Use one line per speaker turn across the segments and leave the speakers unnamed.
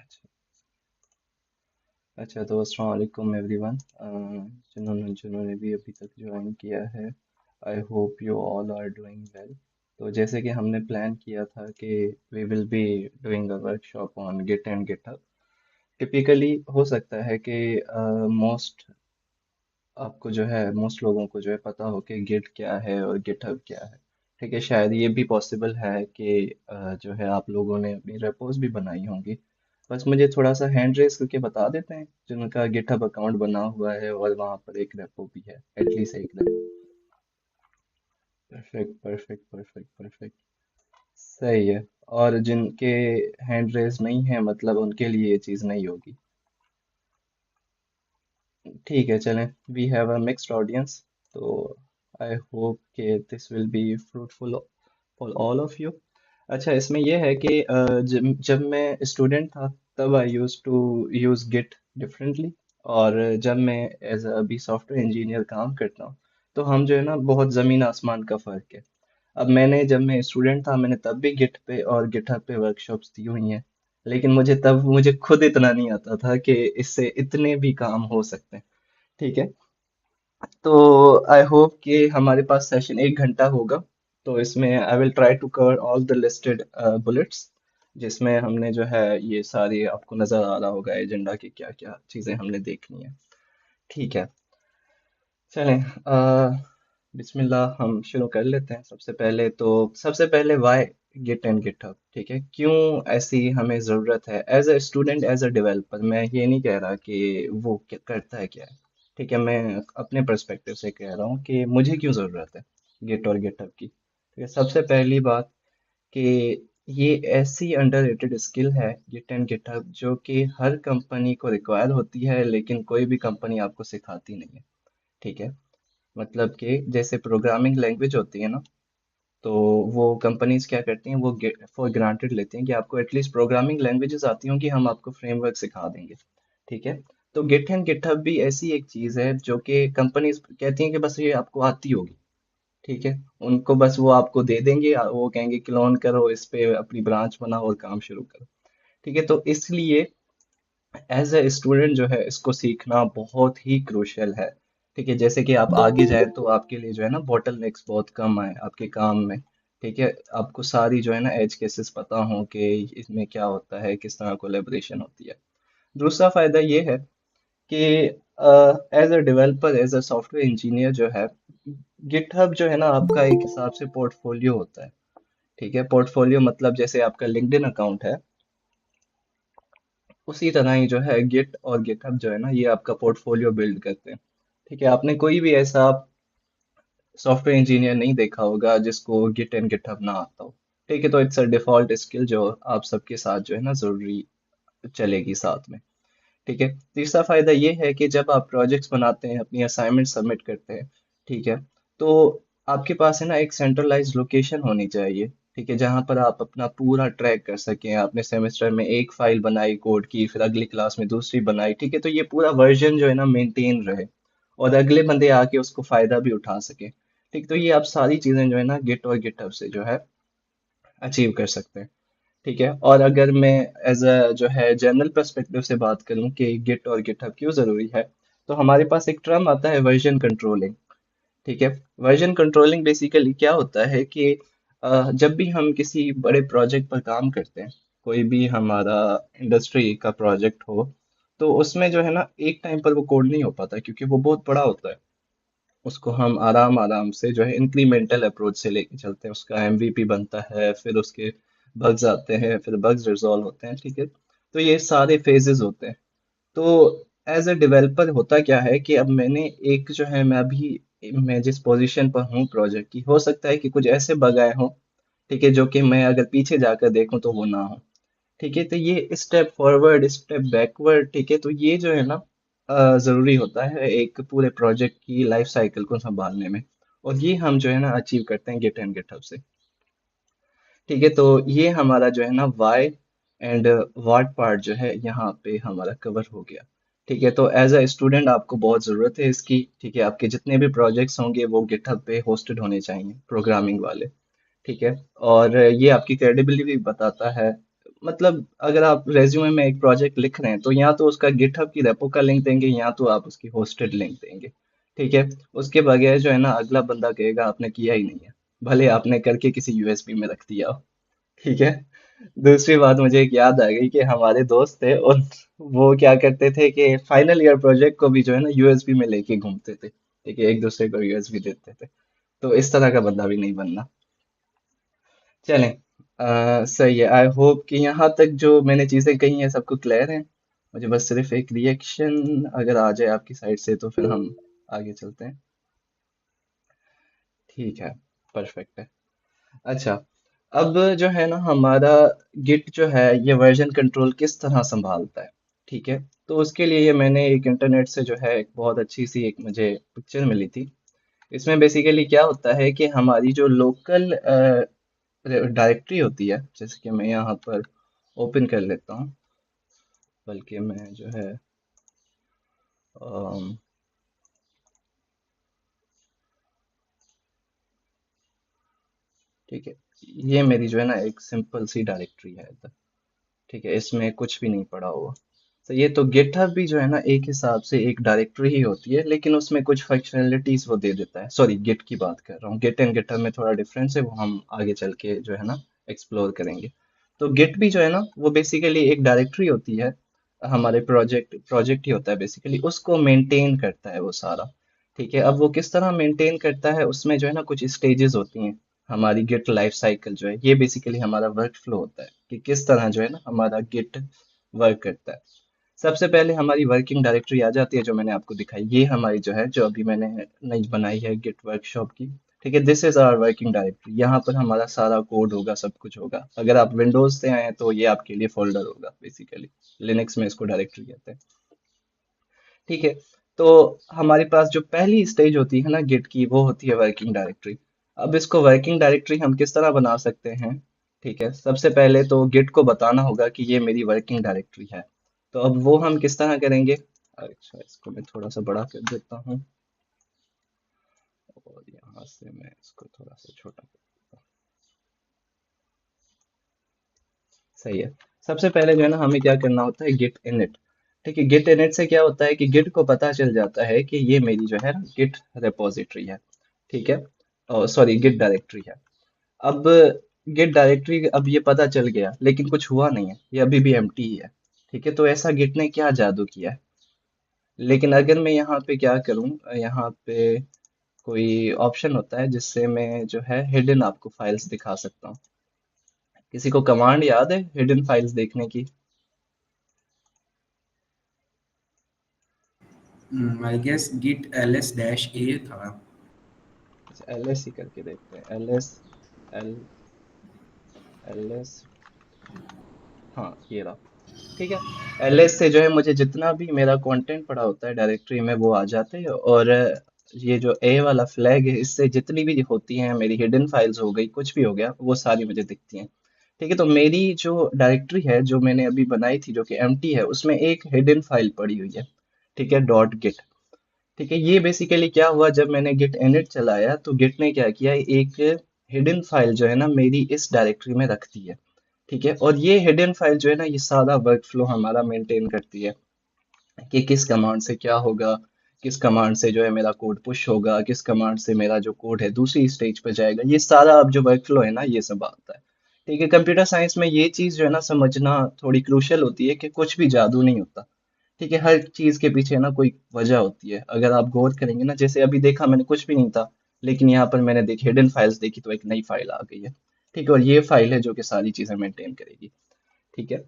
अच्छा। अच्छा, तो अस्सलाम वालेकुम एवरीवन, जिन्होंने जिन्होंने भी अभी तक ज्वाइन किया है। I hope you all are doing well. तो जैसे कि हमने प्लान किया था कि we will be doing a workshop on Git and GitHub. Typically हो सकता है कि मोस्ट आपको जो है मोस्ट लोगों को जो है पता हो कि गिट क्या है और गिटहब क्या है। ठीक है, शायद ये भी पॉसिबल है कि जो है आप लोगों ने अपनी रेपोज भी बनाई होंगी। बस मुझे थोड़ा सा हैंड रेस करके बता देते हैं जिनका गिटहब अकाउंट बना हुआ है और वहाँ पर एक रेपो भी है, एटलीस्ट एक repo. Perfect perfect perfect perfect. सही है। और जिनके हैंड रेस नहीं है मतलब उनके लिए ये चीज़ नहीं होगी। ठीक है, चलें। We have a mixed audience, तो आई होप कि this will be fruitful for all of you. अच्छा, इसमें यह है कि जब मैं स्टूडेंट था तब I used to use git differently. और जब मैं एज अभी सॉफ्टवेयर इंजीनियर काम करता हूँ तो हम जो है ना, बहुत ज़मीन आसमान का फ़र्क है। अब जब मैं स्टूडेंट था मैंने तब भी गिट पे और गिटहब पे वर्कशॉप्स दी हुई हैं। लेकिन मुझे खुद इतना नहीं आता था कि इससे इतने भी काम हो सकते हैं। ठीक है। तो आई होप कि हमारे पास सेशन 1 घंटा होगा। तो इसमें I will try to cover all the listed bullets, जिसमें हमने जो है ये सारी आपको नज़र आ रहा होगा एजेंडा की क्या क्या चीज़ें हमने देखनी है। ठीक है, चलें। बिस्मिल्लाह, हम शुरू कर लेते हैं। सबसे पहले वाई गिट एंड गिटहब। ठीक है, क्यों ऐसी हमें ज़रूरत है as a student, as a developer. मैं ये नहीं कह रहा कि वो क्या करता है क्या है। ठीक है, मैं अपने पर्सपेक्टिव से कह रहा हूँ कि मुझे क्यों ज़रूरत है गिट और गिटहब की। ठीक है, सबसे पहली बात कि ये ऐसी अंडररेटेड स्किल है गिट एंड गिटहब, जो कि हर कंपनी को रिक्वायर होती है लेकिन कोई भी कंपनी आपको सिखाती नहीं है। ठीक है, मतलब कि जैसे प्रोग्रामिंग लैंग्वेज होती है ना, तो वो कंपनीज क्या करती हैं, वो फॉर ग्रांटेड लेती हैं कि आपको एटलीस्ट प्रोग्रामिंग लैंग्वेजेस आती हों कि हम आपको फ्रेमवर्क सिखा देंगे। ठीक है, तो गिट एंड गिटहब भी ऐसी एक चीज़ है जो कि कंपनीज कहती हैं कि बस ये आपको आती होगी। ठीक है, उनको बस वो आपको दे देंगे, वो कहेंगे क्लोन करो, इस पे अपनी ब्रांच बनाओ और काम शुरू करो। ठीक है, तो इसलिए एज ए स्टूडेंट जो है इसको सीखना बहुत ही क्रूशियल है। ठीक है, जैसे कि आप आगे जाए तो आपके लिए जो है ना बॉटल नेक्स बहुत कम आए आपके काम में। ठीक है, आपको सारी जो है ना एज केसेस पता हो कि इसमें क्या होता है, किस तरह कोलेबोरेशन होती है। दूसरा फायदा ये है कि as a developer, as a software engineer जो है, गिटहब जो है ना आपका एक हिसाब से पोर्टफोलियो होता है। ठीक है, पोर्टफोलियो मतलब जैसे आपका लिंक्डइन अकाउंट है, उसी तरह ही जो है गिट और गिटहब जो है ना ये आपका पोर्टफोलियो बिल्ड करते हैं। ठीक है, आपने कोई भी ऐसा सॉफ्टवेयर इंजीनियर नहीं देखा होगा जिसको गिट एंड गिटहब ना आता हो। ठीक है, तो इट्स अ डिफॉल्ट स्किल जो आप सबके साथ जो है ना जरूरी चलेगी साथ में। ठीक है, तीसरा फायदा ये है कि जब आप प्रोजेक्ट्स बनाते हैं, अपनी असाइनमेंट सबमिट करते हैं, ठीक है, तो आपके पास है ना एक सेंट्रलाइज लोकेशन होनी चाहिए। ठीक है, जहां पर आप अपना पूरा ट्रैक कर सकें। आपने सेमेस्टर में एक फाइल बनाई कोड की, फिर अगली क्लास में दूसरी बनाई। ठीक है, तो ये पूरा वर्जन जो है ना मेंटेन रहे और अगले बंदे आके उसको फायदा भी उठा सके। ठीक, तो ये आप सारी चीजें जो है ना गिट और गिटहब से जो है अचीव कर सकते हैं। ठीक है, और अगर मैं एज अ जो है जनरल पर्सपेक्टिव से बात करूं कि गिट और गिटहब क्यों ज़रूरी है, तो हमारे पास एक टर्म आता है वर्जन कंट्रोलिंग। ठीक है, वर्जन कंट्रोलिंग बेसिकली क्या होता है कि जब भी हम किसी बड़े प्रोजेक्ट पर काम करते हैं, कोई भी हमारा इंडस्ट्री का प्रोजेक्ट हो, तो उसमें जो है ना एक टाइम पर वो कोड नहीं हो पाता क्योंकि वो बहुत बड़ा होता है। उसको हम आराम आराम से जो है इंक्रीमेंटल अप्रोच से लेके चलते हैं। उसका एमवीपी बनता है, फिर उसके बग्स आते हैं, फिर बग्स रिजॉल्व होते हैं। ठीक है, तो ये सारे फेजेस होते हैं। तो एज अ डेवलपर होता क्या है कि अब मैंने एक जो है मैं जिस पोजीशन पर हूँ प्रोजेक्ट की, हो सकता है कि कुछ ऐसे बग आए हों। ठीक है, जो कि मैं अगर पीछे जाकर देखूं तो वो ना हो। ठीक है, तो ये स्टेप फॉरवर्ड स्टेप बैकवर्ड, ठीक है, तो ये जो है ना जरूरी होता है एक पूरे प्रोजेक्ट की लाइफ साइकिल को संभालने में। और ये हम जो है ना अचीव करते हैं गिट एंड गिटहब से। ठीक है, तो ये हमारा जो है ना वाई एंड व्हाट पार्ट जो है यहाँ पे हमारा कवर हो गया। ठीक है, तो एज अ स्टूडेंट आपको बहुत ज़रूरत है इसकी। ठीक है, आपके जितने भी प्रोजेक्ट्स होंगे वो गिटहब पे होस्टेड होने चाहिए, प्रोग्रामिंग वाले। ठीक है, और ये आपकी क्रेडिबिलिटी भी बताता है। मतलब अगर आप रेज्यूमे में एक प्रोजेक्ट लिख रहे हैं तो या तो उसका गिटहब की रेपो का लिंक देंगे या तो आप उसकी होस्टेड लिंक देंगे। ठीक है। उसके बगैर जो है ना अगला बंदा कहेगा आपने किया ही नहीं है, भले आपने करके किसी यूएसबी में रख दिया हो। ठीक है। दूसरी बात मुझे एक याद आ गई कि हमारे दोस्त थे और वो क्या करते थे कि फाइनल ईयर प्रोजेक्ट को भी जो है ना यूएसबी में लेके घूमते थे। ठीक है, एक दूसरे को यूएसबी देते थे। तो इस तरह का बंदा भी नहीं बनना। चलें। सही है। आई होप कि यहाँ तक जो मैंने चीज़ें कही हैं सबको क्लियर है। मुझे बस सिर्फ एक रिएक्शन अगर आ जाए आपकी साइड से तो फिर हम आगे चलते हैं। ठीक है। परफेक्ट है। अच्छा। अब जो है ना हमारा गिट जो है ये वर्जन कंट्रोल किस तरह संभालता है। ठीक है। तो उसके लिए ये मैंने एक इंटरनेट से जो है एक बहुत अच्छी सी एक मुझे पिक्चर मिली थी। इसमें बेसिकली क्या होता है कि हमारी जो लोकल डायरेक्टरी होती है, जैसे कि मैं यहाँ पर ओपन कर लेता हूँ। बल्कि मैं जो है अम, ठीक है, ये मेरी जो है ना एक सिंपल सी डायरेक्टरी है इधर। ठीक है, इसमें कुछ भी नहीं पड़ा हुआ। तो ये तो गिटहब भी जो है ना एक हिसाब से एक डायरेक्टरी ही होती है, लेकिन उसमें कुछ फंक्शनैलिटीज वो दे देता है। सॉरी, गिट की बात कर रहा हूँ। गिट एंड गिटहब में थोड़ा डिफरेंस है, वो हम आगे चल के जो है ना एक्सप्लोर करेंगे। तो गिट भी जो है ना वो बेसिकली एक डायरेक्टरी होती है। हमारे प्रोजेक्ट ही होता है बेसिकली, उसको मेंटेन करता है वो सारा। ठीक है। अब वो किस तरह मेंटेन करता है, उसमें जो है ना कुछ स्टेजेस होती हैं। हमारी गिट लाइफ साइकिल जो है ये बेसिकली हमारा वर्क फ्लो होता है कि किस तरह जो है ना हमारा गिट वर्क करता है। सबसे पहले हमारी वर्किंग डायरेक्टरी आ जाती है जो मैंने आपको दिखाई, ये हमारी जो है जो अभी मैंने नई बनाई है गिट वर्कशॉप की। ठीक है, this is our working directory. यहाँ पर हमारा सारा कोड होगा, सब कुछ होगा। अगर आप विंडोज से आए हैं तो ये आपके लिए फोल्डर होगा बेसिकली। लिनक्स में इसको डायरेक्टरी कहते हैं। ठीक है। तो हमारे पास जो पहली स्टेज होती है ना गिट की, वो होती है वर्किंग डायरेक्टरी। अब इसको वर्किंग डायरेक्टरी हम किस तरह बना सकते हैं। ठीक है, सबसे पहले तो गिट को बताना होगा कि ये मेरी वर्किंग डायरेक्टरी है। तो अब वो हम किस तरह करेंगे। अच्छा, इसको मैं थोड़ा सा बड़ा कर देता हूँ और यहाँ से मैं इसको थोड़ा सा छोटा कर देता हूँ। सही है। सबसे पहले जो है ना हमें क्या करना होता है, गिट इनिट। ठीक है, गिट इनिट से क्या होता है कि गिट को पता चल जाता है कि ये मेरी जो है ना गिट रिपोजिटरी है। ठीक है। सॉरी, गिट डायरेक्टरी है। अब गिट डायरेक्टरी, अब ये पता चल गया लेकिन कुछ हुआ नहीं है, ये अभी भी एम्प्टी ही है। ठीक है, तो ऐसा गिट ने क्या जादू किया है। लेकिन अगर मैं यहाँ पे क्या करूँ, यहाँ पे कोई ऑप्शन होता है जिससे मैं जो है हिडन आपको फाइल्स दिखा सकता हूँ। किसी को कमांड याद है हिडन फाइल्स देखने की।
I guess git ls dash a था।
अच्छा, एल एस ही करके देखते हैं। L S, L L S, हाँ ये रहा। ठीक है। एलएस से जो है मुझे जितना भी मेरा कंटेंट पड़ा होता है डायरेक्टरी में वो आ जाते हैं। और ये जो ए वाला फ्लैग है इससे जितनी भी होती हैं मेरी हिडन फाइल्स हो गई, कुछ भी हो गया, वो सारी मुझे दिखती हैं। ठीक है, तो मेरी जो डायरेक्टरी है जो मैंने अभी बनाई थी जो कि एम्प्टी है, उसमें एक हिडन फाइल पड़ी हुई है। ठीक है, डॉट गिट। ठीक है, ये बेसिकली क्या हुआ, जब मैंने गिट इनिट चलाया तो गिट ने क्या किया, एक हिडन फाइल जो है ना मेरी इस डायरेक्टरी में रख दी है। ठीक है, और ये हिडन फाइल जो है ना ये सारा वर्क फ्लो हमारा मेंटेन करती है कि किस कमांड से क्या होगा, किस कमांड से जो है मेरा कोड पुश होगा, किस कमांड से मेरा जो कोड है दूसरी स्टेज पर जाएगा। ये सारा अब जो वर्क फ्लो है ना ये सब आता है। ठीक है, कंप्यूटर साइंस में ये चीज़ जो है ना समझना थोड़ी क्रूशियल होती है कि कुछ भी जादू नहीं होता। ठीक है, हर चीज़ के पीछे ना कोई वजह होती है। अगर आप गौर करेंगे ना, जैसे अभी देखा मैंने कुछ भी नहीं था, लेकिन यहाँ पर मैंने देखी हिडन फाइल्स देखी तो एक नई फाइल आ गई है। ठीक है, और ये फाइल है जो कि सारी चीज़ें मेंटेन करेगी। ठीक है।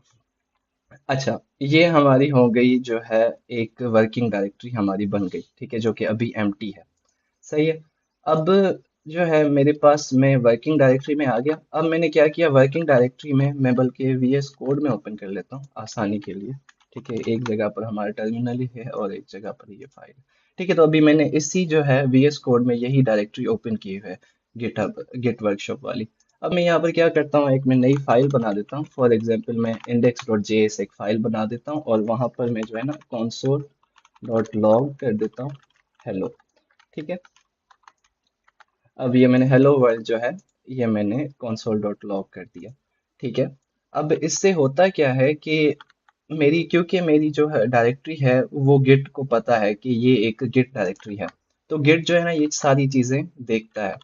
अच्छा, ये हमारी हो गई जो है एक वर्किंग डायरेक्टरी हमारी बन गई। ठीक है, जो कि अभी एम्प्टी है। सही है। अब जो है मेरे पास, मैं वर्किंग डायरेक्टरी में आ गया। अब मैंने क्या किया, वर्किंग डायरेक्टरी में मैं बल्कि वीएस कोड में ओपन कर लेता हूँ आसानी के लिए। ठीक है, एक जगह पर हमारा टर्मिनल ही है और एक जगह पर ये फाइल। ठीक है, तो अभी मैंने इसी जो है वीएस कोड में यही डायरेक्टरी ओपन की हुई है, गिटहब गिट वर्कशॉप वाली। अब मैं यहाँ पर क्या करता हूँ, एक मैं नई फाइल बना देता हूँ। फॉर एग्जांपल मैं index.js एक फाइल बना देता हूँ और वहां पर मैं जो है ना console.log कर देता हूँ हेलो। ठीक है, अब ये मैंने हेलो वर्ल्ड जो है ये मैंने console.log कर दिया। ठीक है। अब इससे होता क्या है कि क्योंकि मेरी जो है डायरेक्टरी है वो गिट को पता है कि ये एक गिट डायरेक्टरी है। तो गिट जो है ना ये सारी चीजें देखता है।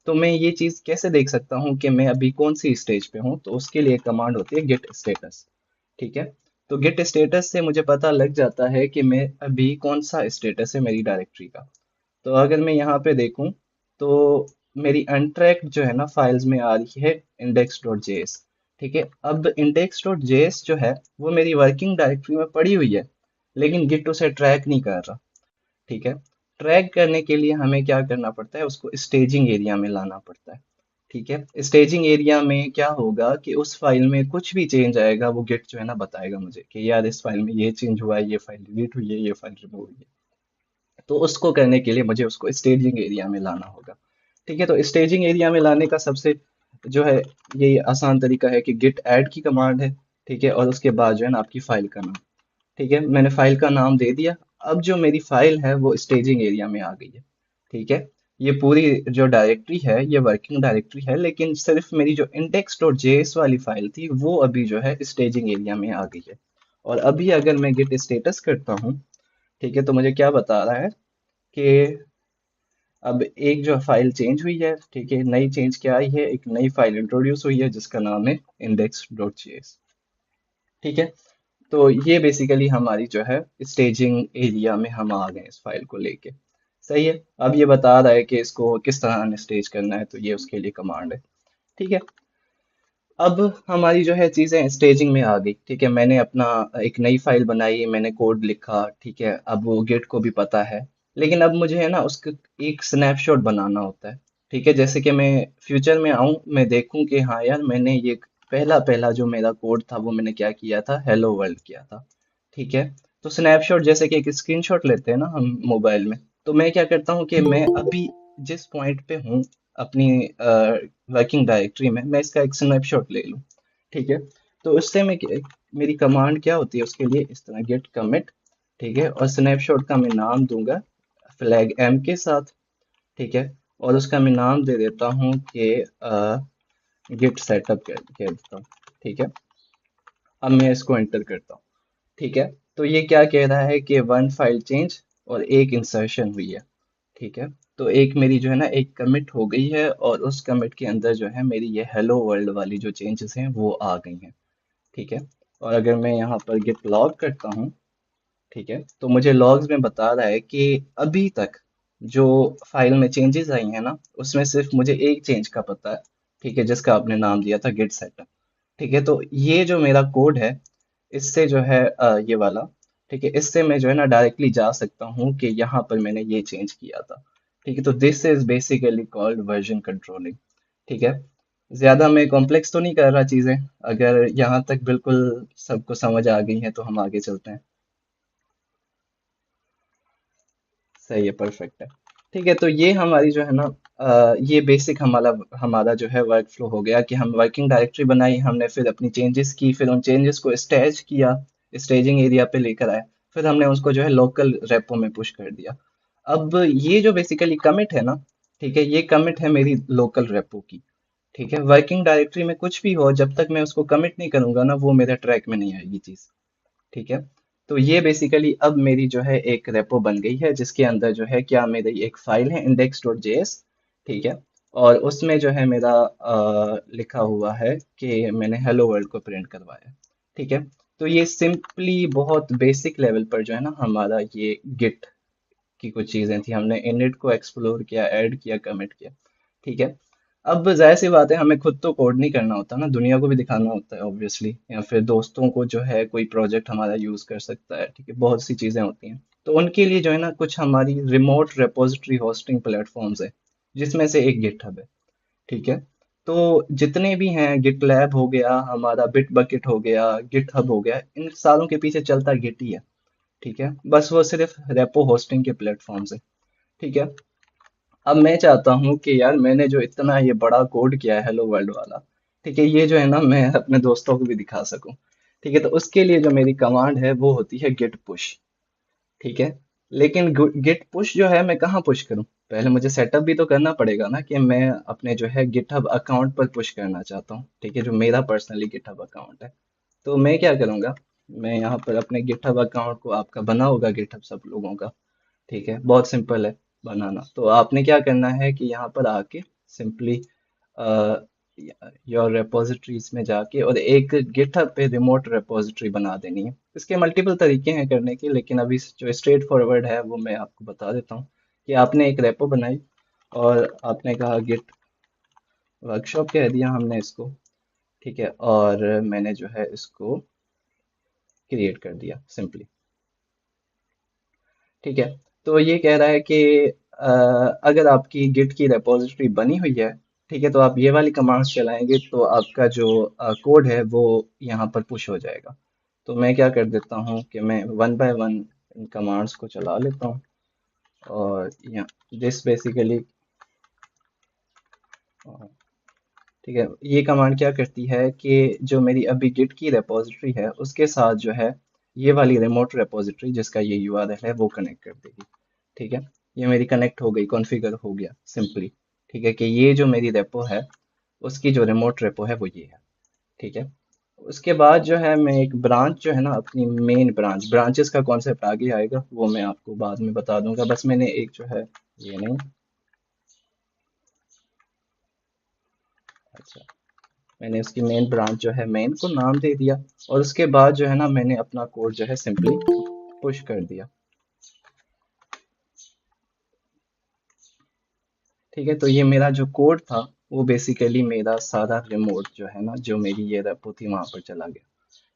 तो मैं ये चीज कैसे देख सकता हूँ कि मैं अभी कौन सी स्टेज पे हूँ? तो उसके लिए कमांड होती है गिट स्टेटस। ठीक है। तो गिट स्टेटस से मुझे पता लग जाता है कि मैं अभी कौन सा स्टेटस है मेरी डायरेक्टरी का। तो अगर मैं यहाँ पे देखूं तो मेरी अनट्रैक्ड जो है ना फाइल्स में आ रही है index.js। ठीक है। अब index.js जो है वो मेरी वर्किंग डायरेक्टरी में पड़ी हुई है, लेकिन गिट उसे ट्रैक नहीं कर रहा। ठीक है। ट्रैक करने के लिए हमें क्या करना पड़ता है? उसको स्टेजिंग एरिया में लाना पड़ता है। ठीक है। स्टेजिंग एरिया में क्या होगा कि उस फाइल में कुछ भी चेंज आएगा वो गिट जो है ना बताएगा मुझे कि यार इस फाइल में ये चेंज हुआ है, ये फाइल डिलीट हुई है, ये फाइल रिमूव हुई है। तो उसको करने के लिए मुझे उसको स्टेजिंग एरिया में लाना होगा। ठीक है। तो स्टेजिंग एरिया में लाने का सबसे जो है ये आसान तरीका है कि गिट ऐड की कमांड है। ठीक है। और उसके बाद जो है ना आपकी फाइल का नाम। ठीक है। मैंने फाइल का नाम दे दिया। अब जो मेरी फाइल है वो स्टेजिंग एरिया में आ गई है। ठीक है। ये पूरी जो डायरेक्टरी है ये वर्किंग डायरेक्टरी है, लेकिन सिर्फ मेरी जो index.js वाली फाइल थी वो अभी जो है स्टेजिंग एरिया में आ गई है। और अभी अगर मैं गिट स्टेटस करता हूँ, ठीक है, तो मुझे क्या बता रहा है कि अब एक जो फाइल चेंज हुई है। ठीक है। नई चेंज क्या आई है? एक नई फाइल इंट्रोड्यूस हुई है जिसका नाम है index.js। ठीक है। तो ये बेसिकली हमारी जो है स्टेजिंग एरिया में हम आ गए इस फाइल को लेके। सही है। अब ये बता रहा है कि इसको किस तरह स्टेज करना है, तो ये उसके लिए कमांड है। ठीक है। अब हमारी जो है चीजें स्टेजिंग में आ गई। ठीक है। मैंने अपना एक नई फाइल बनाई, मैंने कोड लिखा। ठीक है। अब वो गेट को भी पता है, लेकिन अब मुझे है ना उसका एक स्नैपशॉट बनाना होता है। ठीक है। जैसे कि मैं फ्यूचर में आऊं, मैं देखूं कि हाँ यार मैंने ये पहला पहला जो मेरा कोड था वो मैंने क्या किया था? हेलो वर्ल्ड किया था। ठीक है। तो स्नैपशॉट जैसे कि एक स्क्रीनशॉट लेते हैं ना हम मोबाइल में, तो मैं क्या करता हूँ कि मैं अभी जिस पॉइंट पे हूँ अपनी वर्किंग डायरेक्टरी में, मैं इसका एक स्नैपशॉट ले लूँ। ठीक है। तो उससे मेरी कमांड क्या होती है उसके लिए? इस तरह गेट कमिट। ठीक है। और स्नैपशॉट का मैं नाम दूंगा फ्लैग एम के साथ। ठीक है। और उसका मैं नाम दे देता हूँ कि गिट सेटअप कह देता हूँ। ठीक है। अब मैं इसको एंटर करता हूँ। ठीक है। तो ये क्या कह रहा है कि वन फाइल चेंज और एक इंसर्शन हुई है। ठीक है। तो एक मेरी जो है ना एक कमिट हो गई है, और उस कमिट के अंदर जो है मेरी ये हेलो वर्ल्ड वाली जो चेंजेस हैं वो आ गई हैं। ठीक है। और अगर मैं यहाँ पर गिट लॉग करता हूँ, ठीक है, तो मुझे लॉग्स में बता रहा है कि अभी तक जो फाइल में चेंजेस आई हैं ना उसमें सिर्फ मुझे एक चेंज का पता है। ठीक है। जिसका आपने नाम दिया था गिट सेटअप। ठीक है। तो ये जो मेरा कोड है इससे जो है ये वाला, ठीक है, इससे मैं जो है ना डायरेक्टली जा सकता हूँ कि यहाँ पर मैंने ये चेंज किया था। ठीक है। तो this is basically called version controlling. ठीक है। ज्यादा मैं कॉम्प्लेक्स तो नहीं कर रहा चीजें। अगर यहाँ तक बिल्कुल सबको समझ आ गई है तो हम आगे चलते हैं। सही है। परफेक्ट है। ठीक है। तो ये हमारी जो है ना ये बेसिक हमारा हमारा जो है वर्क फ्लो हो गया कि हम वर्किंग डायरेक्टरी बनाई, हमने फिर अपनी चेंजेस की, फिर उन चेंजेस को स्टेज किया, स्टेजिंग एरिया पे लेकर आए, फिर हमने उसको जो है लोकल रेपो में पुश कर दिया। अब ये जो बेसिकली कमिट है ना, ठीक है, ये कमिट है मेरी लोकल रेपो की। ठीक है। वर्किंग डायरेक्टरी में कुछ भी हो, जब तक मैं उसको कमिट नहीं करूंगा ना वो मेरे ट्रैक में नहीं आएगी चीज। ठीक है। तो ये बेसिकली अब मेरी जो है एक रेपो बन गई है जिसके अंदर जो है क्या मेरी एक फाइल है index.js। ठीक है। और उसमें जो है मेरा लिखा हुआ है कि मैंने हेलो वर्ल्ड को प्रिंट करवाया। ठीक है। तो ये सिंपली बहुत बेसिक लेवल पर जो है ना हमारा ये गिट की कुछ चीजें थी। हमने इनिट को एक्सप्लोर किया, ऐड किया, कमिट किया। ठीक है। अब जाहिर सी बात है हमें खुद तो कोड नहीं करना होता ना, दुनिया को भी दिखाना होता है ऑब्वियसली, या फिर दोस्तों को जो है कोई प्रोजेक्ट हमारा यूज कर सकता है। ठीक है। बहुत सी चीजें होती हैं। तो उनके लिए जो है ना कुछ हमारी रिमोट रेपोजिटरी होस्टिंग प्लेटफॉर्म्स है, जिसमें से एक गिटहब है। ठीक है। तो जितने भी हैं, गिटलैब हो गया, हमारा बिट बकेट हो गया, गिटहब हो गया, इन सारों के पीछे चलता गिट ही है। ठीक है। बस वो सिर्फ रेपो होस्टिंग के प्लेटफॉर्म्स है। ठीक है। अब मैं चाहता हूँ कि यार मैंने जो इतना ये बड़ा कोड किया है हेलो वर्ल्ड वाला, ठीक है, ये जो है ना मैं अपने दोस्तों को भी दिखा सकूं। ठीक है। तो उसके लिए जो मेरी कमांड है वो होती है गिट पुश। ठीक है। लेकिन गिट पुश जो है मैं कहाँ पुश करूँ? पहले मुझे सेटअप भी तो करना पड़ेगा ना, कि मैं अपने जो है गिटहब अकाउंट पर पुश करना चाहता हूँ, ठीक है, जो मेरा पर्सनली गिटहब अकाउंट है। तो मैं क्या करूँगा, मैं यहाँ पर अपने गिटहब अकाउंट को, आपका बना होगा गिटहब सब लोगों का, ठीक है, बहुत सिंपल है बनाना। तो आपने क्या करना है कि यहाँ पर आके सिंपली योर रेपोजिटरीज में जाके और एक गिटहब पे रिमोट रेपोजिटरी बना देनी है। इसके मल्टीपल तरीके हैं करने के, लेकिन अभी जो स्ट्रेट फॉरवर्ड है वो मैं आपको बता देता हूँ। कि आपने एक रेपो बनाई और आपने कहा गिट वर्कशॉप कह दिया हमने इसको, ठीक है, और मैंने जो है इसको क्रिएट कर दिया सिंपली, ठीक है। तो ये कह रहा है कि अगर आपकी गिट की रेपॉजिटरी बनी हुई है, ठीक है, तो आप ये वाली कमांड्स चलाएंगे तो आपका जो कोड है वो यहाँ पर पुश हो जाएगा। तो मैं क्या कर देता हूँ कि मैं one by one in commands को चला लेता हूँ। और यहाँ दिस बेसिकली, ठीक है, ये कमांड क्या करती है कि जो मेरी अभी गिट की रेपॉजिटरी है उसके साथ जो है ये वाली रिमोट रेपॉजिटरी जिसका ये यूआरएल है वो कनेक्ट कर देगी, ठीक है। ये मेरी कनेक्ट हो गई, कॉन्फ़िगर हो गया सिंपली, ठीक है, कि ये जो मेरी रेपो है उसकी जो रिमोट रेपो है वो ये है, ठीक है। उसके बाद जो है मैं एक ब्रांच जो है ना, अपनी मेन ब्रांच, ब्रांचेस का कॉन्सेप्ट आगे आएगा वो मैं आपको बाद में बता दूंगा, बस मैंने एक जो है, ये नहीं, अच्छा, मैंने उसकी मेन ब्रांच जो है मेन को नाम दे दिया। और उसके बाद जो है ना मैंने अपना कोड जो है सिंपली पुश कर दिया, ठीक है। तो ये मेरा जो कोड था वो बेसिकली मेरा सारा रिमोट जो है ना, जो मेरी ये रेपो थी वहां पर चला गया,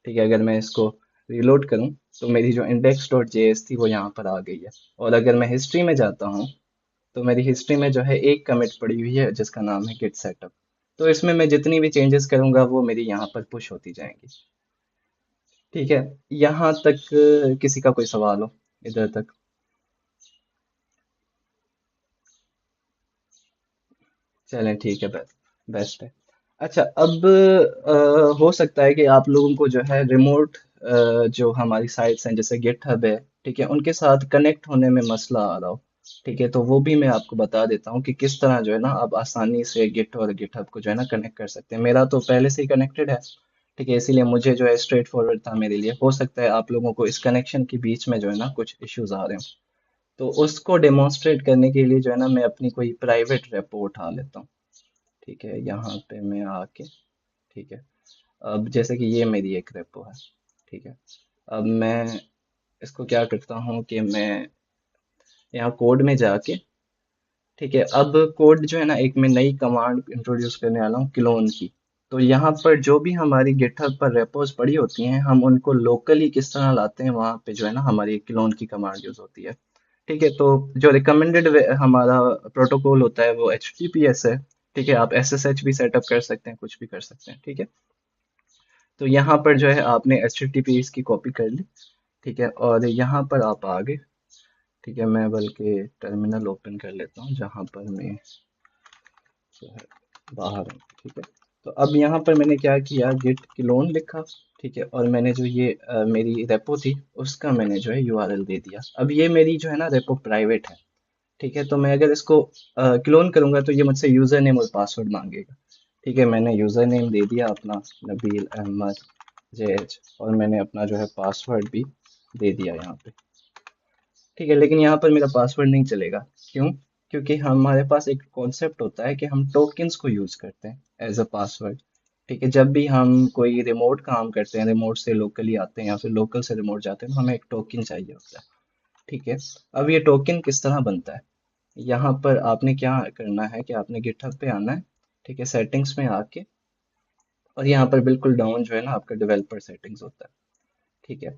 ठीक है। अगर मैं इसको रीलोड करूं तो मेरी जो इंडेक्स डॉट जेएस थी वो यहाँ पर आ गई है। और अगर मैं हिस्ट्री में जाता हूँ तो मेरी हिस्ट्री में जो है एक कमिट पड़ी हुई है जिसका नाम है गिट सेटअप। तो इसमें मैं जितनी भी चेंजेस करूंगा वो मेरी यहाँ पर पुश होती जाएंगी, ठीक है। यहाँ तक किसी का कोई सवाल हो, इधर तक? चलें ठीक है, बेस्ट बेस्ट है। अच्छा, अब हो सकता है कि आप लोगों को जो है रिमोट जो हमारी साइट्स हैं जैसे गिटहब है, ठीक है, उनके साथ कनेक्ट होने में मसला आ रहा हो, ठीक है। तो वो भी मैं आपको बता देता हूँ कि किस तरह जो है ना आप आसानी से गिट और गिटहब को जो है ना कनेक्ट कर सकते हैं। मेरा तो पहले से ही कनेक्टेड है, ठीक है, इसीलिए मुझे जो है स्ट्रेट फॉरवर्ड था मेरे लिए। हो सकता है आप लोगों को इस कनेक्शन के बीच में जो है ना कुछ इश्यूज आ रहे हो, तो उसको डेमोन्स्ट्रेट करने के लिए जो है ना मैं अपनी कोई प्राइवेट रेपो उठा लेता हूँ, ठीक है। यहाँ पे मैं आके, ठीक है, अब जैसे कि ये मेरी एक रेपो है, ठीक है। अब मैं इसको क्या करता हूँ कि मैं यहाँ कोड में जाके, ठीक है, अब कोड जो है ना एक मैं नई कमांड इंट्रोड्यूस करने वाला हूँ, क्लोन की। तो यहाँ पर जो भी हमारी गिटहब पर रेपोज पड़ी होती हैं हम उनको लोकली किस तरह लाते हैं, वहाँ पे जो है ना हमारी क्लोन की कमांड यूज होती है, ठीक है। तो जो रिकमेंडेड हमारा प्रोटोकॉल होता है वो HTTPS है, ठीक है। आप SSH भी सेटअप कर सकते हैं, कुछ भी कर सकते हैं, ठीक है। तो यहाँ पर जो है आपने HTTPS की कॉपी कर ली, ठीक है, और यहाँ पर आप आ गए, ठीक है। मैं बल्कि टर्मिनल ओपन कर लेता हूँ जहाँ पर मैं जो है बाहर हूँ, ठीक है। तो अब यहाँ पर मैंने क्या किया, गिट क्लोन लिखा, ठीक है, और मैंने जो ये मेरी रेपो थी उसका मैंने जो है यूआरएल दे दिया। अब ये मेरी जो है ना रेपो प्राइवेट है, ठीक है। तो मैं अगर इसको क्लोन करूंगा तो ये मुझसे यूजर नेम और पासवर्ड मांगेगा, ठीक है। मैंने यूजर नेम दे दिया अपना, नबील अहमद JH, और मैंने अपना जो है पासवर्ड भी दे दिया यहाँ पे, ठीक है। लेकिन यहाँ पर मेरा पासवर्ड नहीं चलेगा, क्यों? क्योंकि हमारे पास एक कॉन्सेप्ट होता है कि हम टोकन्स को यूज करते हैं एज अ पासवर्ड, ठीक है। जब भी हम कोई रिमोट काम करते हैं, रिमोट से लोकली आते हैं या फिर लोकल से रिमोट जाते हैं, तो हमें एक टोकन चाहिए होता है, ठीक है। अब ये टोकन किस तरह बनता है, यहाँ पर आपने क्या करना है कि आपने गिटहब पे आना है, ठीक है, सेटिंग्स में आके, और यहाँ पर बिल्कुल डाउन जो है ना आपका डेवलपर सेटिंग्स होता है, ठीक है।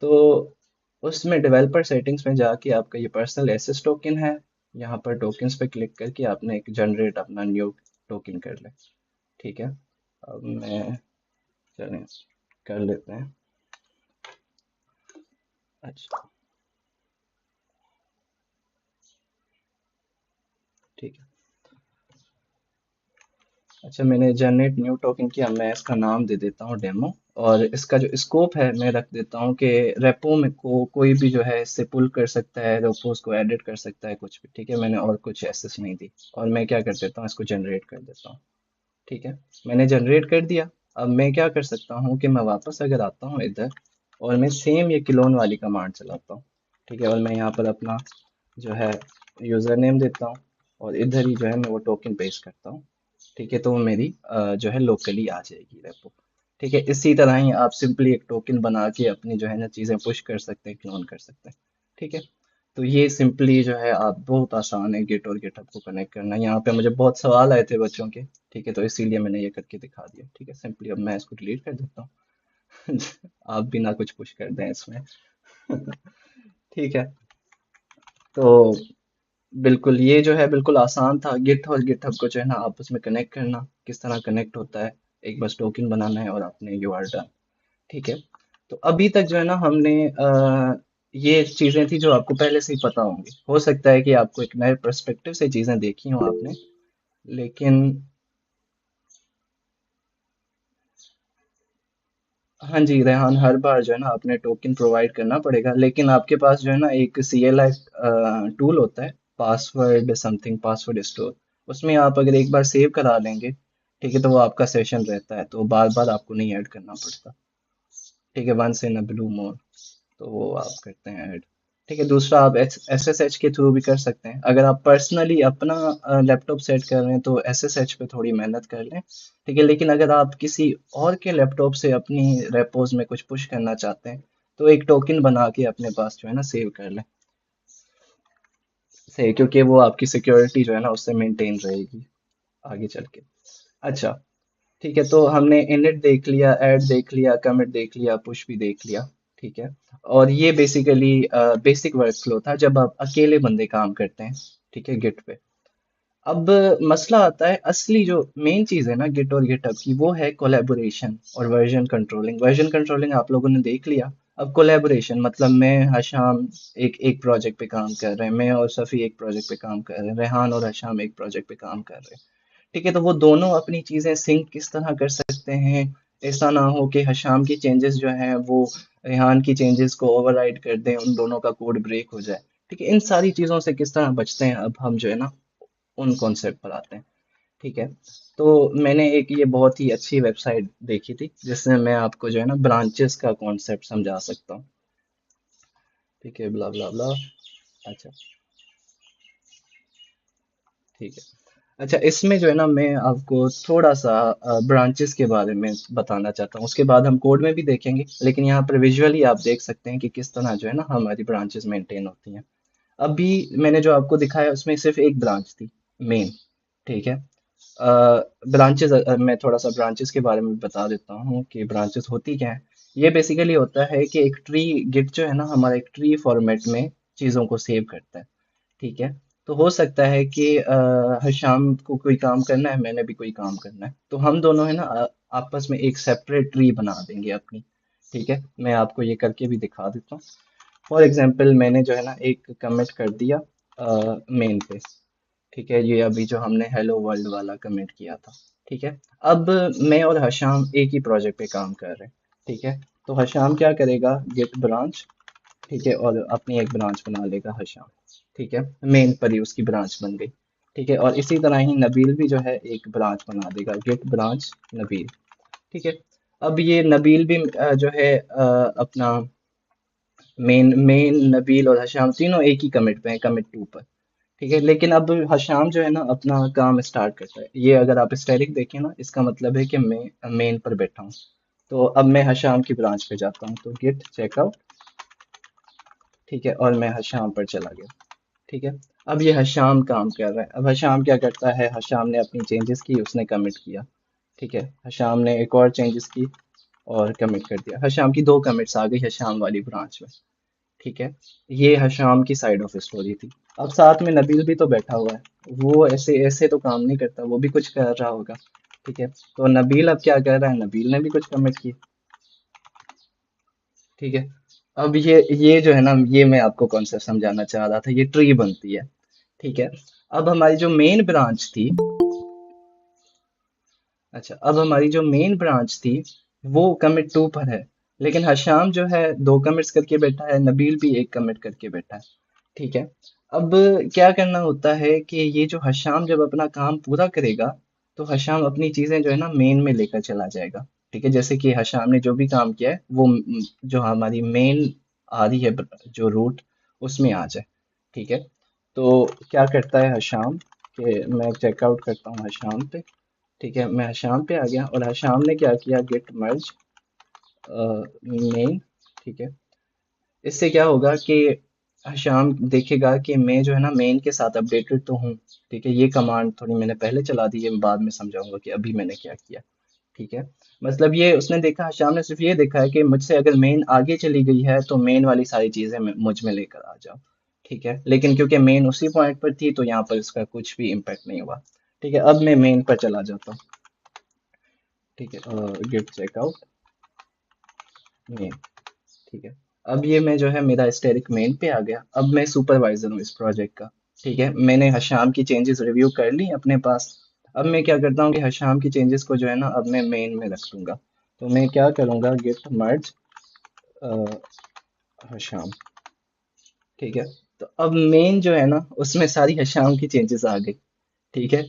तो उसमें डेवलपर सेटिंग्स में जाके आपका ये पर्सनल एसेस टोकन है, यहाँ पर टोकन्स पे क्लिक करके आपने एक जनरेट अपना न्यू टोकन कर ले, ठीक है। अब मैं, चलें कर लेते हैं। अच्छा, ठीक है। अच्छा, मैंने जनरेट न्यू टोकन किया, मैं इसका नाम दे देता हूँ डेमो। और इसका जो स्कोप है मैं रख देता हूँ कि रेपो में कोई भी जो है इससे पुल कर सकता है, रेपोज को एडिट कर सकता है, कुछ भी। ठीक है, मैंने और कुछ एक्सेस नहीं दी। और मैं क्या कर देता हूँ, इसको जनरेट कर देता हूँ। ठीक है, मैंने जनरेट कर दिया। अब मैं क्या कर सकता हूँ कि मैं वापस अगर आता हूँ इधर, और मैं सेम ये क्लोन वाली कमांड चलाता हूँ। ठीक है, और मैं यहाँ पर अपना जो है यूज़र नेम देता हूँ, और इधर ही जो है मैं वो टोकन पेस्ट करता हूँ। ठीक है, तो वो मेरी जो है लोकली आ जाएगी रेपो। ठीक है, इसी तरह ही आप सिंपली एक टोकन बना के अपनी जो है ना चीज़ें पुश कर सकते हैं, क्लोन कर सकते हैं। ठीक है, तो ये सिंपली जो है आप, बहुत आसान है गिट और गिटहब को कनेक्ट करना। यहाँ पे मुझे बहुत सवाल आए थे बच्चों के। ठीक है, तो इसीलिए मैंने ये करके दिखा दिया। ठीक है, सिंपली अब मैं इसको डिलीट कर देता हूँ। आप भी ना कुछ पुश कर दें इसमें। ठीक है, तो बिल्कुल ये जो है बिल्कुल आसान था, गिट और गिटहब को जो है ना आपस में कनेक्ट करना। किस तरह कनेक्ट होता है, एक बस टोकन बनाना है और आपने यू आर डन। ठीक है, तो अभी तक जो है ना हमने ये चीजें थी जो आपको पहले से ही पता होंगी। हो सकता है कि आपको एक नए पर्सपेक्टिव से चीजें देखी हों आपने, लेकिन हाँ जी रेहान, हर बार जो है ना आपने टोकन प्रोवाइड करना पड़ेगा, लेकिन आपके पास जो है ना एक CLI टूल होता है, पासवर्ड समथिंग, पासवर्ड स्टोर। उसमें आप अगर एक बार सेव करा लेंगे, ठीक है, तो वो आपका सेशन रहता है, तो बार बार आपको नहीं ऐड करना पड़ता। ठीक है, once in a blue moon, तो वो आप करते हैं ऐड। ठीक है, दूसरा आप SSH के थ्रू भी कर सकते हैं। अगर आप पर्सनली अपना लैपटॉप सेट कर रहे हैं तो SSH पे थोड़ी मेहनत कर लें। ठीक है, लेकिन अगर आप किसी और के लैपटॉप से अपनी रेपोज में कुछ पुश करना चाहते हैं, तो एक टोकन बना के अपने पास जो है ना सेव कर लें। सही, क्योंकि वो आपकी सिक्योरिटी जो है ना उससे मेंटेन रहेगी आगे चल के। अच्छा, ठीक है, तो हमने इनिट देख लिया, ऐड देख लिया, कमिट देख लिया, पुश भी देख लिया। ठीक है, और ये बेसिकली बेसिक वर्कफ्लो था जब आप अकेले बंदे काम करते हैं। ठीक है, गिट पे। अब मसला आता है, असली जो मेन चीज है ना गिट और गिटहब की, वो है कोलैबोरेशन और वर्जन कंट्रोलिंग। वर्जन कंट्रोलिंग आप लोगों ने देख लिया। अब कोलैबोरेशन मतलब मैं, हशाम एक एक प्रोजेक्ट पे काम कर रहे हैं, मैं और सफ़ी एक प्रोजेक्ट पे काम कर रहे हैं, रेहान और हशाम एक प्रोजेक्ट पे काम कर रहे हैं। ठीक है, तो वो दोनों अपनी चीजें सिंक किस तरह कर सकते हैं, ऐसा ना हो कि हशाम की चेंजेस जो हैं वो रेहान की चेंजेस को ओवरराइड कर दें, उन दोनों का कोड ब्रेक हो जाए। ठीक है, इन सारी चीजों से किस तरह बचते हैं, अब हम जो है ना उन कॉन्सेप्ट पर आते हैं। ठीक है, तो मैंने एक ये बहुत ही अच्छी वेबसाइट देखी थी जिसमें मैं आपको जो है ना ब्रांचेस का कॉन्सेप्ट समझा सकता हूँ। ठीक है, ब्ला ब्ला ब्ला। अच्छा, ठीक है। अच्छा, इसमें जो है ना मैं आपको थोड़ा सा ब्रांचेस के बारे में बताना चाहता हूँ, उसके बाद हम कोड में भी देखेंगे, लेकिन यहाँ पर विजुअली आप देख सकते हैं कि किस तरह जो है ना हमारी ब्रांचेस मेंटेन होती हैं। अभी मैंने जो आपको दिखाया उसमें सिर्फ एक ब्रांच थी, मेन। ठीक है, ब्रांचेस, मैं थोड़ा सा ब्रांचेस के बारे में बता देता हूँ कि ब्रांचेस होती क्या है। ये बेसिकली होता है कि एक ट्री, गिट जो है ना हमारा एक ट्री फॉर्मेट में चीज़ों को सेव करता है। ठीक है, तो हो सकता है कि हशाम को कोई काम करना है, मैंने भी कोई काम करना है, तो हम दोनों है ना आपस में एक सेपरेट ट्री बना देंगे अपनी। ठीक है, मैं आपको ये करके भी दिखा देता हूँ। फॉर एग्जांपल मैंने जो है ना एक कमेंट कर दिया मेन पे। ठीक है, ये अभी जो हमने हेलो वर्ल्ड वाला कमेंट किया था। ठीक है, अब मैं और हशाम एक ही प्रोजेक्ट पे काम कर रहे हैं। ठीक है, तो हशाम क्या करेगा, गेट ब्रांच। ठीक है, और अपनी एक ब्रांच बना लेगा हशाम। ठीक है, मेन पर ही उसकी ब्रांच बन गई। ठीक है, और इसी तरह ही नबील भी जो है एक ब्रांच बना देगा, गेट ब्रांच नबील। ठीक है, अब ये नबील भी जो है अपना मेन मेन नबील और हशाम तीनों एक ही कमिट पे हैं, कमिट 2 पर। ठीक है, लेकिन अब हशाम जो है ना अपना काम स्टार्ट करता है। ये अगर आप स्टैटिक देखें ना, इसका मतलब है कि मैं मेन पर बैठा हूँ। तो अब मैं हशाम की ब्रांच पे जाता हूँ, तो गिट चेकआउट। ठीक है, और मैं हशाम पर चला गया। ठीक है, अब ये हशाम काम कर रहा है। अब हशाम क्या करता है, हशाम ने अपनी चेंजेस की, उसने कमिट किया। ठीक है, हशाम ने एक और चेंजेस की और कमिट कर दिया। हशाम की दो कमिट्स आ गई हशाम वाली ब्रांच में। ठीक है, ये हशाम की साइड ऑफ स्टोरी थी। अब साथ में नबील भी तो बैठा हुआ है, वो ऐसे ऐसे तो काम नहीं करता, वो भी कुछ कर रहा होगा। ठीक है, तो नबील अब क्या कर रहा है, नबील ने भी कुछ कमिट की। ठीक है, अब ये जो है ना, ये मैं आपको कॉन्सेप्ट समझाना चाह रहा था, ये ट्री बनती है। ठीक है, अब हमारी जो मेन ब्रांच थी, अच्छा, अब हमारी जो मेन ब्रांच थी वो कमिट 2 पर है, लेकिन हशाम जो है 2 कमिट्स करके बैठा है, नबील भी 1 कमिट करके बैठा है। ठीक है। अब क्या करना होता है कि ये जो हशाम जब अपना काम पूरा करेगा तो हशाम अपनी चीजें जो है ना मेन में लेकर चला जाएगा। ठीक है, जैसे कि हशाम ने जो भी काम किया है वो जो हमारी मेन आ रही है जो रूट उसमें आ जाए। ठीक है। तो क्या करता है हशाम कि मैं चेकआउट करता हूँ हशाम पे। ठीक है, मैं हशाम पे आ गया और हशाम ने क्या किया, गेट मर्ज मेन। ठीक है। इससे क्या होगा कि हशाम देखेगा कि मैं जो है ना मेन के साथ अपडेटेड तो हूँ। ठीक है, ये कमांड थोड़ी मैंने पहले चला दी है, मैं बाद में समझाऊंगा कि अभी मैंने क्या किया। ठीक है। मतलब ये उसने देखा, हशाम ने सिर्फ ये देखा है कि मुझसे अगर मेन आगे चली गई है तो मेन वाली सारी चीजें मुझ में लेकर आ जाओ। ठीक है, लेकिन क्योंकि मेन उसी पॉइंट पर थी तो यहाँ पर इसका कुछ भी इम्पैक्ट नहीं हुआ। ठीक है, अब मैं मेन पर चला जाता हूँ। ठीक है, गिट चेकआउट मेन। ठीक है। अब ये मैं जो है मेरा स्टेरिक मेन पे आ गया, अब मैं सुपरवाइजर हूँ इस प्रोजेक्ट का। ठीक है, मैंने हशाम की चेंजेस रिव्यू कर ली अपने पास। अब मैं क्या करता हूँ कि हशाम की चेंजेस को जो है ना अब मैं मेन में रख दूंगा। तो मैं क्या करूँगा, गिट मर्ज हशाम। ठीक है। तो अब मेन जो है ना उसमें सारी हशाम की चेंजेस आ गई। ठीक है।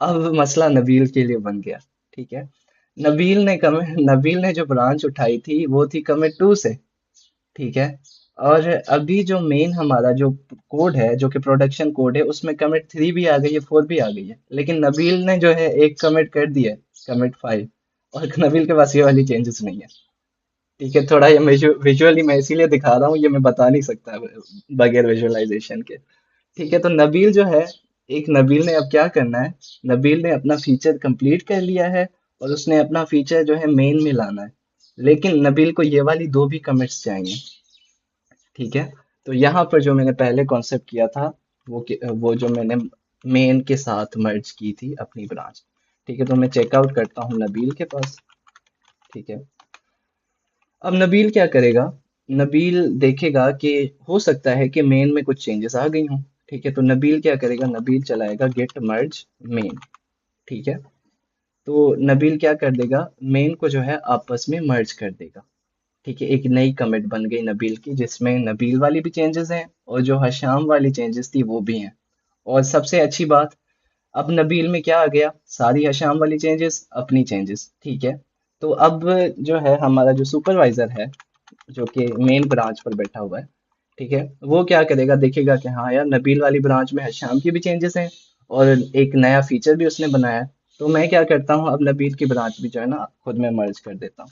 अब मसला नबील के लिए बन गया। ठीक है। नबील ने जो ब्रांच उठाई थी वो थी कमिट 2 से। ठीक है। और अभी जो मेन हमारा जो कोड है जो कि प्रोडक्शन कोड है उसमें कमिट 3 भी आ गई है, 4 भी आ गई है, लेकिन नबील ने जो है एक कमिट कर दिया है, कमिट 5। और नबील के पास ये वाली चेंजेस नहीं है। ठीक है, थोड़ा ये विजुअली मैं इसीलिए दिखा रहा हूँ, ये मैं बता नहीं सकता बगैर विजुअलाइजेशन के। ठीक है, तो नबील जो है, एक नबील ने अब क्या करना है, नबील ने अपना फीचर कंप्लीट कर लिया है और उसने अपना फीचर जो है मेन में लाना है। लेकिन नबील को ये वाली 2 भी कमिट्स चाहिए। ठीक है। तो यहाँ पर जो मैंने पहले कॉन्सेप्ट किया था वो जो मैंने मेन के साथ मर्ज की थी अपनी ब्रांच। ठीक है, तो मैं चेकआउट करता हूँ नबील के पास। ठीक है। अब नबील क्या करेगा, नबील देखेगा कि हो सकता है कि मेन में कुछ चेंजेस आ गई हों। ठीक है, तो नबील क्या करेगा, नबील चलाएगा गेट मर्ज मेन। ठीक है। तो नबील क्या कर देगा, मेन को जो है आपस में मर्ज कर देगा। ठीक है, एक नई कमिट बन गई नबील की जिसमें नबील वाली भी चेंजेस हैं और जो हशाम वाली चेंजेस थी वो भी हैं। और सबसे अच्छी बात, अब नबील में क्या आ गया, सारी हशाम वाली चेंजेस अपनी चेंजेस। ठीक है। तो अब जो है हमारा जो सुपरवाइजर है जो कि मेन ब्रांच पर बैठा हुआ है। ठीक है, वो क्या करेगा, देखेगा कि हाँ यार नबील वाली ब्रांच में हशाम की भी चेंजेस हैं और एक नया फीचर भी उसने बनाया है। तो मैं क्या करता हूँ, अब नबील की ब्रांच भी जो है ना खुद में मर्ज कर देता हूँ।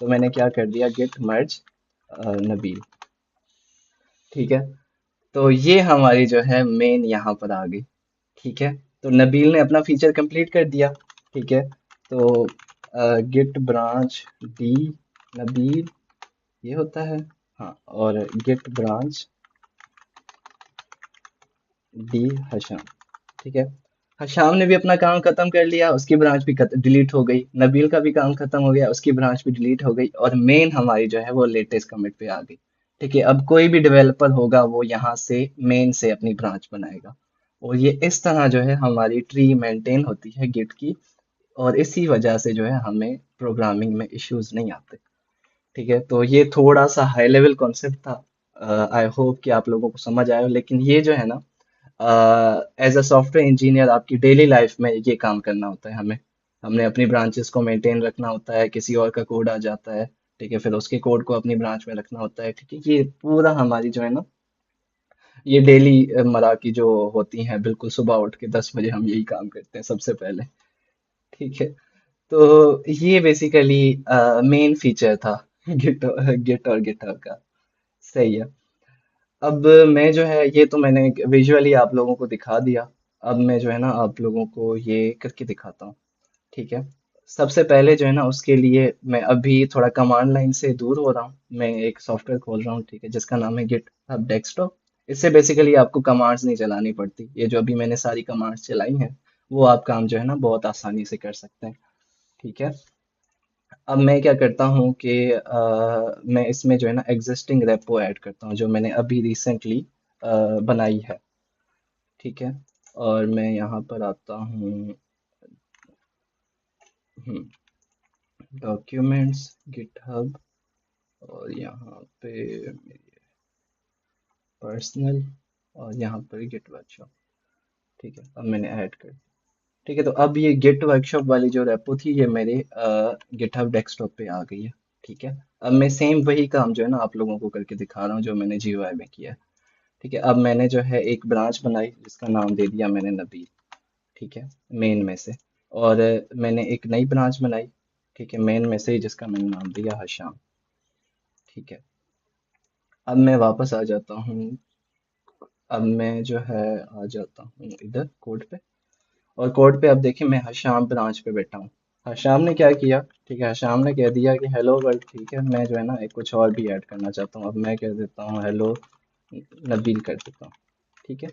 तो मैंने क्या कर दिया, गेट मर्ज नबील। ठीक है। तो ये हमारी जो है मेन यहाँ पर आ गई। ठीक है। तो नबील ने अपना फीचर कंप्लीट कर दिया। ठीक है। तो गिट ब्रांच डी नबील ये होता है। हाँ, और गिट ब्रांच डी हशाम। ठीक है। हशाम ने भी अपना काम खत्म कर लिया, उसकी ब्रांच भी डिलीट हो गई, नबील का भी काम खत्म हो गया, उसकी ब्रांच भी डिलीट हो गई और मेन हमारी जो है वो लेटेस्ट कमिट पे आ गई। ठीक है, अब कोई भी डेवलपर होगा वो यहाँ से मेन से अपनी ब्रांच बनाएगा और ये इस तरह जो है हमारी ट्री मेंटेन होती है गिट की। और इसी वजह से जो है हमें प्रोग्रामिंग में इश्यूज नहीं आते। ठीक है, तो ये थोड़ा सा हाई लेवल कॉन्सेप्ट था। आई होप कि आप लोगों को समझ आया हो, लेकिन ये जो है ना एज अ सॉफ्टवेयर इंजीनियर आपकी डेली लाइफ में ये काम करना होता है हमें। हमने अपनी ब्रांचेस को मेंटेन रखना होता है, किसी और का कोड आ जाता है। ठीक है, फिर उसके कोड को अपनी ब्रांच में रखना होता है। ठीक है, ये पूरा हमारी जो है ना ये डेली मरा की जो होती हैं, बिल्कुल सुबह उठ के 10 बजे हम यही काम करते हैं सबसे पहले। ठीक है। तो ये बेसिकली मेन फीचर था गिट गिट और गिटहब का। सही है। अब मैं जो है ये तो मैंने विजुअली आप लोगों को दिखा दिया। अब मैं जो है ना आप लोगों को ये करके दिखाता हूँ। ठीक है। सबसे पहले जो है ना उसके लिए मैं अभी थोड़ा कमांड लाइन से दूर हो रहा हूँ, मैं एक सॉफ्टवेयर खोल रहा हूँ। ठीक है, जिसका नाम है गिट हब डेस्कटॉप। इससे बेसिकली आपको कमांड्स नहीं चलानी पड़ती, ये जो अभी मैंने सारी कमांड्स चलाई हैं वो आप काम जो है ना बहुत आसानी से कर सकते हैं। ठीक है। अब मैं क्या करता हूँ कि मैं इसमें जो है ना एग्जिस्टिंग रेपो ऐड करता हूँ जो मैंने अभी रिसेंटली बनाई है। ठीक है। और मैं यहाँ पर आता हूँ, डॉक्यूमेंट्स, गिटहब, और यहाँ पे मेरी पर्सनल, और यहाँ पर गिट वर्कशॉप। ठीक है, अब मैंने ऐड कर, ठीक है। तो अब ये गिट वर्कशॉप वाली जो रेपो थी ये मेरे गिटहब डेस्कटॉप पे आ गई है। ठीक है, अब मैं सेम वही काम जो है ना आप लोगों को करके दिखा रहा हूँ जो मैंने GUI में किया है। ठीक है, अब मैंने जो है एक ब्रांच बनाई जिसका नाम दे दिया मैंने नबील। ठीक है, मेन में से। और मैंने एक नई ब्रांच बनाई, ठीक है, मेन में से ही, जिसका मैंने नाम दिया हशाम। ठीक है, अब मैं वापस आ जाता हूँ। अब मैं जो है आ जाता हूँ इधर कोड पे। और कोड पे अब देखिए मैं हशाम ब्रांच पे बैठा हूँ। हशाम ने क्या किया, ठीक है, हशाम ने कह दिया कि हेलो वर्ल्ड। ठीक है, मैं जो है ना एक कुछ और भी ऐड करना चाहता हूँ। अब मैं कह देता हूँ हेलो नबील कर देता हूँ। ठीक है,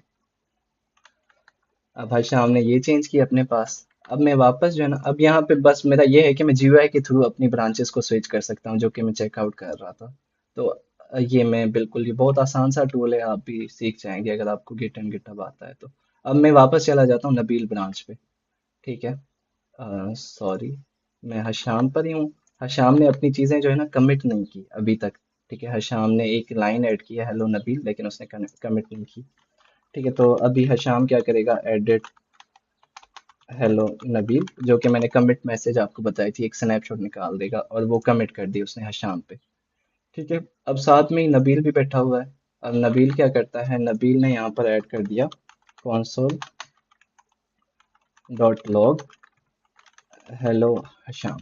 अब हशाम ने ये चेंज किया अपने पास। अब मैं वापस जो है ना, अब यहाँ पे बस मेरा ये है कि मैं GUI के थ्रू अपनी ब्रांचेस को स्विच कर सकता हूँ, जो कि मैं चेकआउट कर रहा था। तो ये मैं बिल्कुल, ये बहुत आसान सा टूल है, आप भी सीख जाएंगे अगर आपको गिट एंड गिटहब आता है तो। अब मैं वापस चला जाता हूँ नबील ब्रांच पे। ठीक है, सॉरी, मैं हशाम पर ही हूँ। हशाम ने अपनी चीज़ें जो है ना कमिट नहीं की अभी तक। ठीक है, हशाम ने एक लाइन ऐड की है हेलो नबील, लेकिन उसने कमिट नहीं की। ठीक है, तो अभी हशाम क्या करेगा, एडिट हेलो नबील, जो कि मैंने कमिट मैसेज आपको बताई थी, एक स्नैपशॉट निकाल देगा और वो कमिट कर दी उसने हशाम पे। ठीक है, अब साथ में ही नबील भी बैठा हुआ है। अब नबील क्या करता है, नबील ने यहाँ पर ऐड कर दिया console dot log hello Hasham.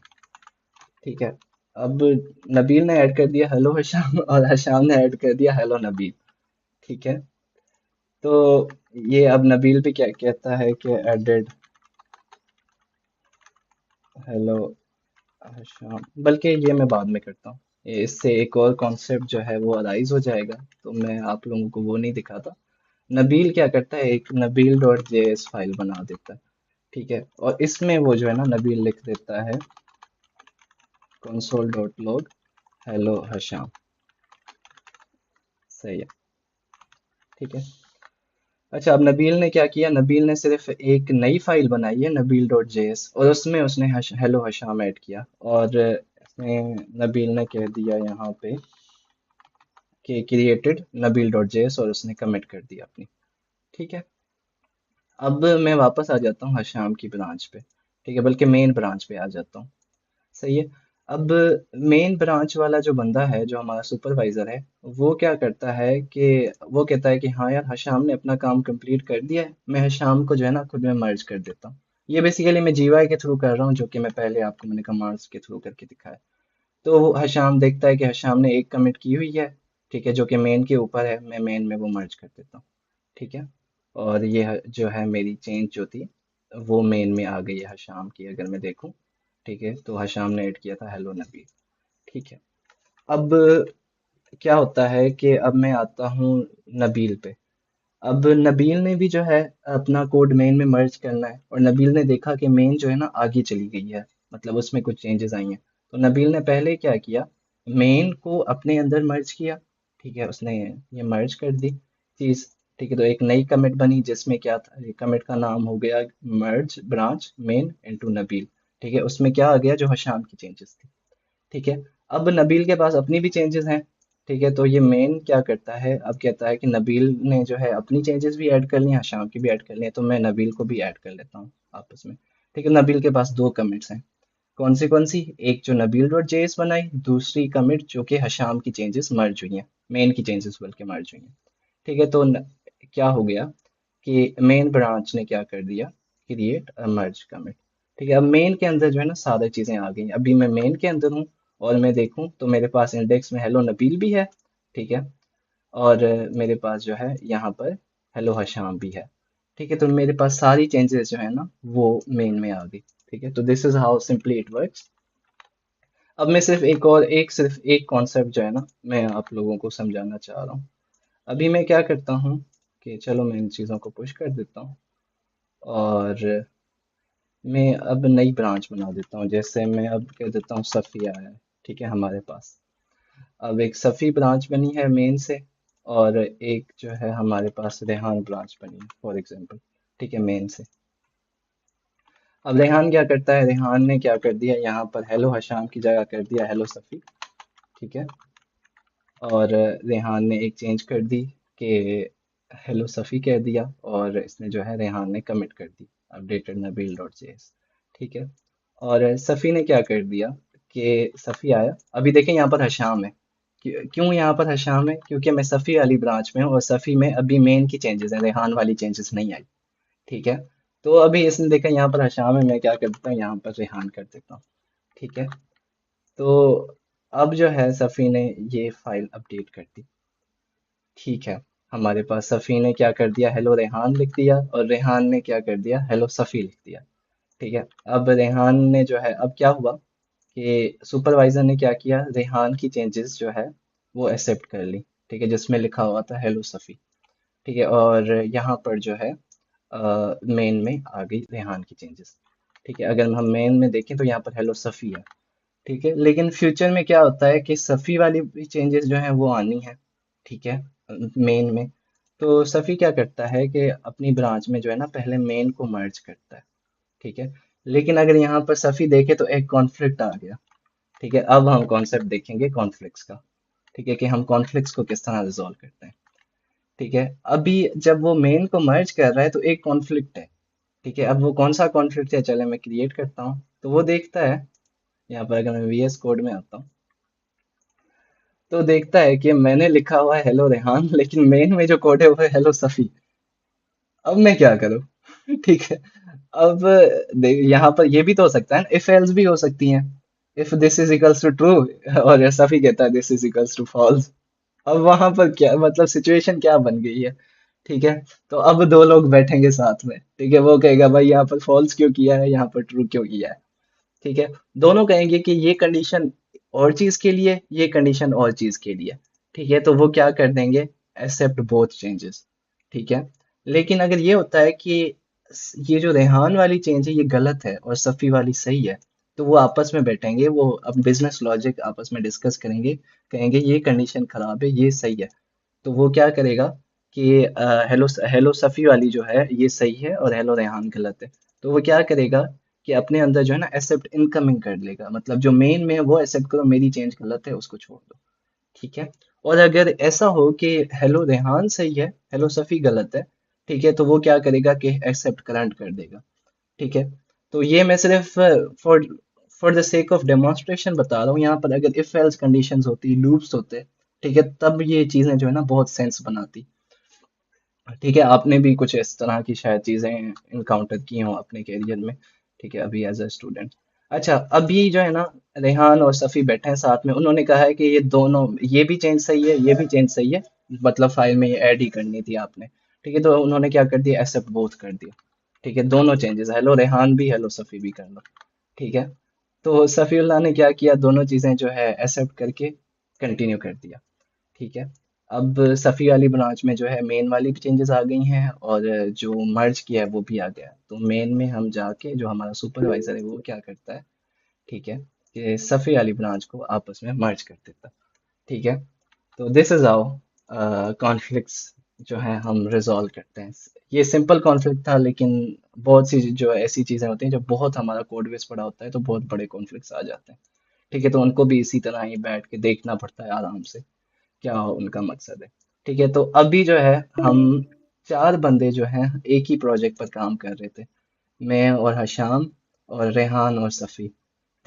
ठीक है, अब नबील ने ऐड कर दिया हेलो हशाम और हशाम ने ऐड कर दिया हेलो नबील। ठीक है, तो ये अब नबील भी क्या कहता है कि एडेड हेलो हशाम, बल्कि ये मैं बाद में करता हूँ। इससे एक और कॉन्सेप्ट जो है वो अराइज हो जाएगा, तो मैं आप लोगों को वो नहीं दिखाता। नबील क्या करता है, एक नबील डॉट जेएस फाइल बना देता है। ठीक है, और इसमें वो जो है ना नबील लिख देता है console dot log hello Hasham. सही है, ठीक है। अच्छा, अब नबील ने क्या किया, नबील ने सिर्फ एक नई फाइल बनाई है नबील डॉट जेएस, और उसमें उसने हेलो हशाम ऐड किया। और इसमें नबील ने कह दिया यहाँ पे कि क्रिएटेड नबील डॉट जेएस, और उसने कमिट कर दिया अपनी। ठीक है, अब मैं वापस आ जाता हूँ हशाम की ब्रांच पे। ठीक है, बल्कि मेन ब्रांच पे आ जाता हूँ। सही है, अब मेन ब्रांच वाला जो बंदा है, जो हमारा सुपरवाइजर है, वो क्या करता है कि वो कहता है कि हाँ यार हशाम ने अपना काम कंप्लीट कर दिया है, मैं हशाम को जो है ना खुद में मर्ज कर देता हूँ। ये बेसिकली मैं GUI के थ्रू कर रहा हूँ, जो कि मैं पहले आपको मैंने कमांड्स के थ्रू करके दिखाया। तो वो हशाम देखता है कि हशाम ने एक कमिट की हुई है। ठीक है, जो कि मेन के ऊपर है, मैं मेन में वो मर्ज कर देता हूँ। ठीक है, और ये जो है मेरी चेंज जो थी वो मेन में आ गई है हशाम की, अगर मैं देखूं। ठीक है, तो हशाम ने ऐड किया था हेलो नबी। ठीक है, अब क्या होता है कि अब मैं आता हूँ नबील पे। अब नबील ने भी जो है अपना कोड मेन में मर्ज करना है, और नबील ने देखा कि मेन जो है ना आगे चली गई है, मतलब उसमें कुछ चेंजेस आई हैं। तो नबील ने पहले क्या किया, मेन को अपने अंदर मर्ज किया। ठीक है, उसने ये मर्ज कर दी चीज। ठीक है, तो एक नई कमिट बनी जिसमें क्या था, कमिट का नाम हो गया मर्ज ब्रांच मेन इनटू नबील। ठीक है, उसमें क्या आ गया, जो हशाम की चेंजेस थी। ठीक है, अब नबील के पास अपनी भी चेंजेस हैं। ठीक है, तो ये मेन क्या करता है, अब कहता है कि नबील ने जो है अपनी चेंजेस भी ऐड कर ली हैं, शाम की भी ऐड कर ली हैं, तो मैं नबील को भी ऐड कर लेता हूँ आपस में। ठीक है, नबील के पास दो कमिट्स हैं। कौन सी, एक जो नबील डॉट जेएस बनाई, दूसरी कमिट जो कि हशाम की चेंजेस मर्ज हुई हैं, मेन की चेंजेस बल्कि मर्ज हुई हैं। ठीक है, तो क्या हो गया कि मेन ब्रांच ने क्या कर दिया, क्रिएट मर्ज कमिट। ठीक है, अब मेन के अंदर जो है ना सारी चीजें आ गई। अभी मैं मेन के अंदर हूँ, और मैं देखूं तो मेरे पास इंडेक्स में हेलो नबील भी है। ठीक है, और मेरे पास जो है यहाँ पर हेलो हशाम भी है। ठीक है, तो मेरे पास सारी चेंजेस जो है ना वो मेन में आ गई। ठीक है, तो this is how simply it works. अब मैं सिर्फ एक कॉन्सेप्ट जो है ना मैं आप लोगों को समझाना चाह रहा हूँ। अभी मैं क्या करता हूँ कि चलो मैं इन चीज़ों को पुश कर देता हूँ, और मैं अब नई ब्रांच बना देता हूँ। जैसे मैं अब कह देता हूँ सफ़िया है। ठीक है, हमारे पास अब एक सफ़ी ब्रांच बनी है मेन से, और एक जो है हमारे पास रेहान ब्रांच बनी है फॉर एग्जांपल। ठीक है, मेन से। अब रेहान क्या करता है, रेहान ने क्या कर दिया यहाँ पर, हेलो हशाम की जगह कर दिया हेलो सफ़ी। ठीक है। और रेहान ने एक चेंज कर दी कि हेलो सफ़ी कह दिया, और इसने जो है रेहान ने कमिट कर the updated Nabeel dot JS. ठीक है। और सफ़ी ने क्या कर दिया कि सफ़ी आया, अभी देखें यहाँ पर हशाम है। क्यों यहाँ पर हशाम है, क्योंकि मैं सफ़ी वाली ब्रांच में हूँ और सफ़ी में अभी मेन की चेंजेस हैं, रेहान वाली चेंजेस नहीं आई। ठीक है। तो अभी इसने देखा यहाँ पर हशाम है, मैं क्या कर देता हूँ यहाँ पर रेहान कर देता हूँ। ठीक है। तो अब जो है सफ़ी ने ये फाइल अपडेट कर दी। ठीक है। हमारे पास सफ़ी ने क्या कर दिया, हेलो रेहान लिख दिया, और रेहान ने क्या कर दिया, हेलो सफ़ी लिख दिया। ठीक है। अब रेहान ने जो है, अब क्या हुआ कि सुपरवाइजर ने क्या किया, रेहान की चेंजेस जो है वो एक्सेप्ट कर ली। ठीक है, जिसमें लिखा हुआ था हेलो सफ़ी। ठीक है। और यहाँ पर जो है मेन में आ गई रेहान की चेंजेस। ठीक है। अगर हम मेन में देखें तो यहाँ पर हेलो सफ़ी है। ठीक है। लेकिन फ्यूचर में क्या होता है कि सफ़ी वाली भी चेंजेस जो हैं वो आनी है। ठीक है। मेन में तो सफ़ी क्या करता है कि अपनी ब्रांच में जो है ना पहले मेन को मर्ज करता है। ठीक है। लेकिन अगर यहाँ पर सफ़ी देखे तो एक कॉन्फ्लिक्ट आ गया। ठीक है। अब हम कॉन्सेप्ट देखेंगे कॉन्फ्लिक्ट्स का। ठीक है, कि हम कॉन्फ्लिक्ट्स को किस तरह रिजॉल्व करते हैं। ठीक है। अभी जब वो मेन को मर्ज कर रहा है तो एक कॉन्फ्लिक्ट है। ठीक है। अब वो कौन सा कॉन्फ्लिक्ट है, चले मैं क्रिएट करता हूँ। तो वो देखता है, यहाँ पर अगर मैं वीएस कोड में आता हूँ तो देखता है कि मैंने लिखा हुआ है हेलो रेहान, लेकिन मेन में जो कोड है वो है हेलो सफ़ी। अब मैं क्या करूँ? ठीक है। अब यहाँ पर ये भी तो हो सकता है, इफ एल्स भी हो सकती हैं। If this is equals to true और सफ़ी कहता है this is equals to false. अब वहां पर क्या मतलब सिचुएशन क्या बन गई है। ठीक है। तो अब दो लोग बैठेंगे साथ में। ठीक है, वो कहेगा भाई यहाँ पर फॉल्स क्यों किया है, यहाँ पर ट्रू क्यों किया है। ठीक है। दोनों कहेंगे कि ये कंडीशन और चीज के लिए, ये कंडीशन और चीज के लिए। ठीक है। तो वो क्या कर देंगे, एक्सेप्ट बोथ चेंजेस। ठीक है। लेकिन अगर ये होता है कि ये जो रेहान वाली चेंज है ये गलत है और सफ़ी वाली सही है, तो वो आपस में बैठेंगे, वो अब बिजनेस लॉजिक आपस में डिस्कस करेंगे। कहेंगे ये कंडीशन खराब है, ये सही है। तो वो क्या करेगा कि हेलो हेलो सफ़ी वाली जो है ये सही है और हेलो रेहान गलत है। तो वो क्या करेगा कि अपने अंदर जो है ना एक्सेप्ट इनकमिंग कर लेगा, मतलब जो मेन में है वो एक्सेप्ट करो, मेरी चेंज गलत है उसको छोड़ दो। ठीक है। और अगर ऐसा हो कि हेलो रेहान सही है, हेलो सफ़ी गलत है, ठीक है, तो वो क्या करेगा कि एक्सेप्ट करंट कर देगा। ठीक है। तो ये मैं सिर्फ for for the sake of demonstration बता रहा हूँ, यहाँ पर अगर इफ एल्स कंडीशंस होती, लूप्स होते, ठीक है, तब ये चीजें जो है ना बहुत सेंस बनाती। ठीक है। आपने भी कुछ इस तरह की शायद चीजें इनकाउंटर की हो अपने करियर में। ठीक है, अभी एज अ स्टूडेंट। अच्छा, अभी जो है ना रेहान और सफ़ी बैठे हैं साथ में, उन्होंने कहा है कि ये दोनों, ये भी चेंज सही है, ये भी चेंज सही है, मतलब फाइल में ये ऐड ही करनी थी आपने। ठीक है। तो उन्होंने क्या कर दिया, एक्सेप्ट बोथ कर दिया। ठीक है, दोनों चेंजेस, हेलो रेहान भी हेलो सफ़ी भी कर लो। ठीक है। तो सफ़ीउल्लाह ने क्या किया, दोनों चीज़ें जो है एक्सेप्ट करके कंटिन्यू कर दिया। ठीक है। अब सफ़ी वाली ब्रांच में जो है मेन वाली भी चेंजेस आ गई हैं, और जो मर्ज किया है वो भी आ गया है। तो मेन में हम जाके जो हमारा सुपरवाइजर है वो क्या करता है, ठीक है, कि सफ़ी वाली ब्रांच को आपस में मर्ज कर देता। ठीक है। तो दिस इज हाउ कॉन्फ्लिक्ट्स जो है हम रिजॉल्व करते हैं। ये सिंपल कॉन्फ्लिक्ट था, लेकिन बहुत सी जो ऐसी चीज़ें होती हैं जब बहुत हमारा कोड बेस पड़ा होता है तो बहुत बड़े कॉन्फ्लिक्ट्स आ जाते हैं। ठीक है। तो उनको भी इसी तरह ही बैठ के देखना पड़ता है आराम से, क्या उनका मकसद है। ठीक है। तो अभी जो है हम चार बंदे जो हैं एक ही प्रोजेक्ट पर काम कर रहे थे, मैं और हशाम और रेहान और सफ़ी।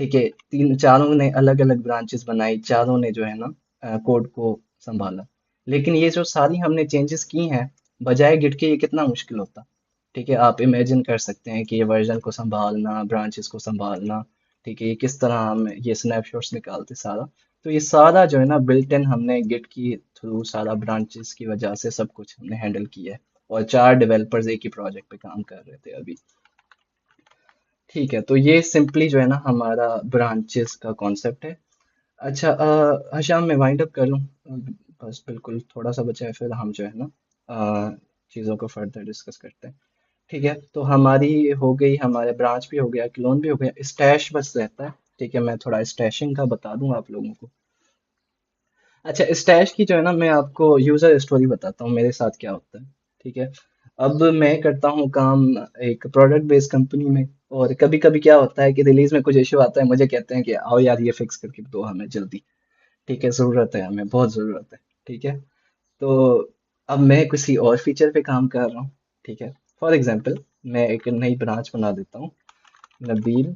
ठीक है। तीन चारों ने अलग अलग ब्रांचेस बनाई, चारों ने जो है ना कोड को संभाला। लेकिन ये जो सारी हमने चेंजेस की हैं, बजाय गिट के ये कितना मुश्किल होता। ठीक है। आप इमेजिन कर सकते हैं कि ये वर्जन को संभालना, ब्रांचेस को संभालना। ठीक है। ये किस तरह हम ये स्नैपशॉट्स निकालते सारा। तो ये सारा जो है ना बिल्ट इन हमने गिट की थ्रू सारा ब्रांचेस की वजह से सब कुछ हमने हैंडल किया है। और चार डेवलपर्स एक ही प्रोजेक्ट पे काम कर रहे थे अभी। ठीक है। तो ये सिंपली जो है ना हमारा ब्रांचेस का कॉन्सेप्ट है। अच्छा, हशाम मैं वाइंड अप कर लूँ? बस बिल्कुल थोड़ा सा बचा है, फिर हम जो है ना चीज़ों को फर्दर डिस्कस करते हैं। ठीक है। तो हमारी हो गई, हमारे ब्रांच भी हो गया, क्लोन भी हो गया, स्टैश बस रहता है। ठीक है। मैं थोड़ा स्टैशिंग का बता दूं आप लोगों को। अच्छा, स्टैश की जो है ना मैं आपको यूज़र स्टोरी बताता हूँ मेरे साथ क्या होता है। ठीक है। अब मैं करता हूँ काम एक प्रोडक्ट बेस्ड कंपनी में। और कभी कभी क्या होता है कि रिलीज में कुछ इशू आता है, मुझे कहते हैं कि आओ यार ये फिक्स करके दो हमें जल्दी। ठीक है, जरूरत है, हमें बहुत जरूरत है। ठीक है। तो अब मैं किसी और फीचर पे काम कर रहा हूँ। ठीक है। फॉर एग्जांपल, मैं एक नई ब्रांच बना देता हूँ, नबील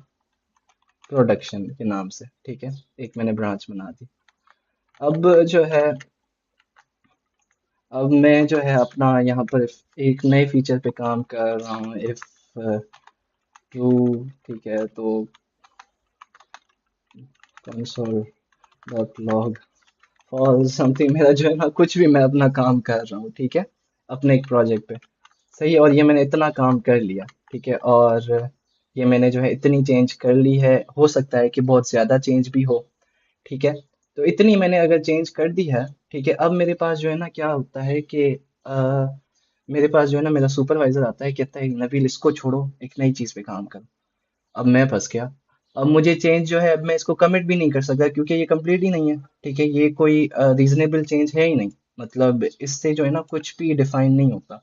प्रोडक्शन के नाम से। ठीक है। एक मैंने ब्रांच बना दी। अब जो है, अब मैं जो है अपना यहाँ पर एक नए फीचर पे काम कर रहा हूँ, इफ ट्रू। ठीक है। तो कंसोल डॉट लॉग और समथिंग, मेरा जो है ना कुछ भी मैं अपना काम कर रहा हूँ। ठीक है। अपने एक प्रोजेक्ट पे। सही है, और ये मैंने इतना काम कर लिया। ठीक है। और ये मैंने जो है इतनी चेंज कर ली है, हो सकता है कि बहुत ज़्यादा चेंज भी हो। ठीक है। तो इतनी मैंने अगर चेंज कर दी है, ठीक है, अब मेरे पास जो है ना क्या होता है कि मेरे पास जो है ना मेरा सुपरवाइजर आता है, कहता है नबील इसको छोड़ो, एक नई चीज़ पे काम करो। अब मैं फंस गया। अब मुझे चेंज जो है, अब मैं इसको कमिट भी नहीं कर सकता क्योंकि ये कंप्लीट ही नहीं है। ठीक है। ये कोई रीजनेबल चेंज है ही नहीं। मतलब इससे जो है ना कुछ भी डिफाइन नहीं होता।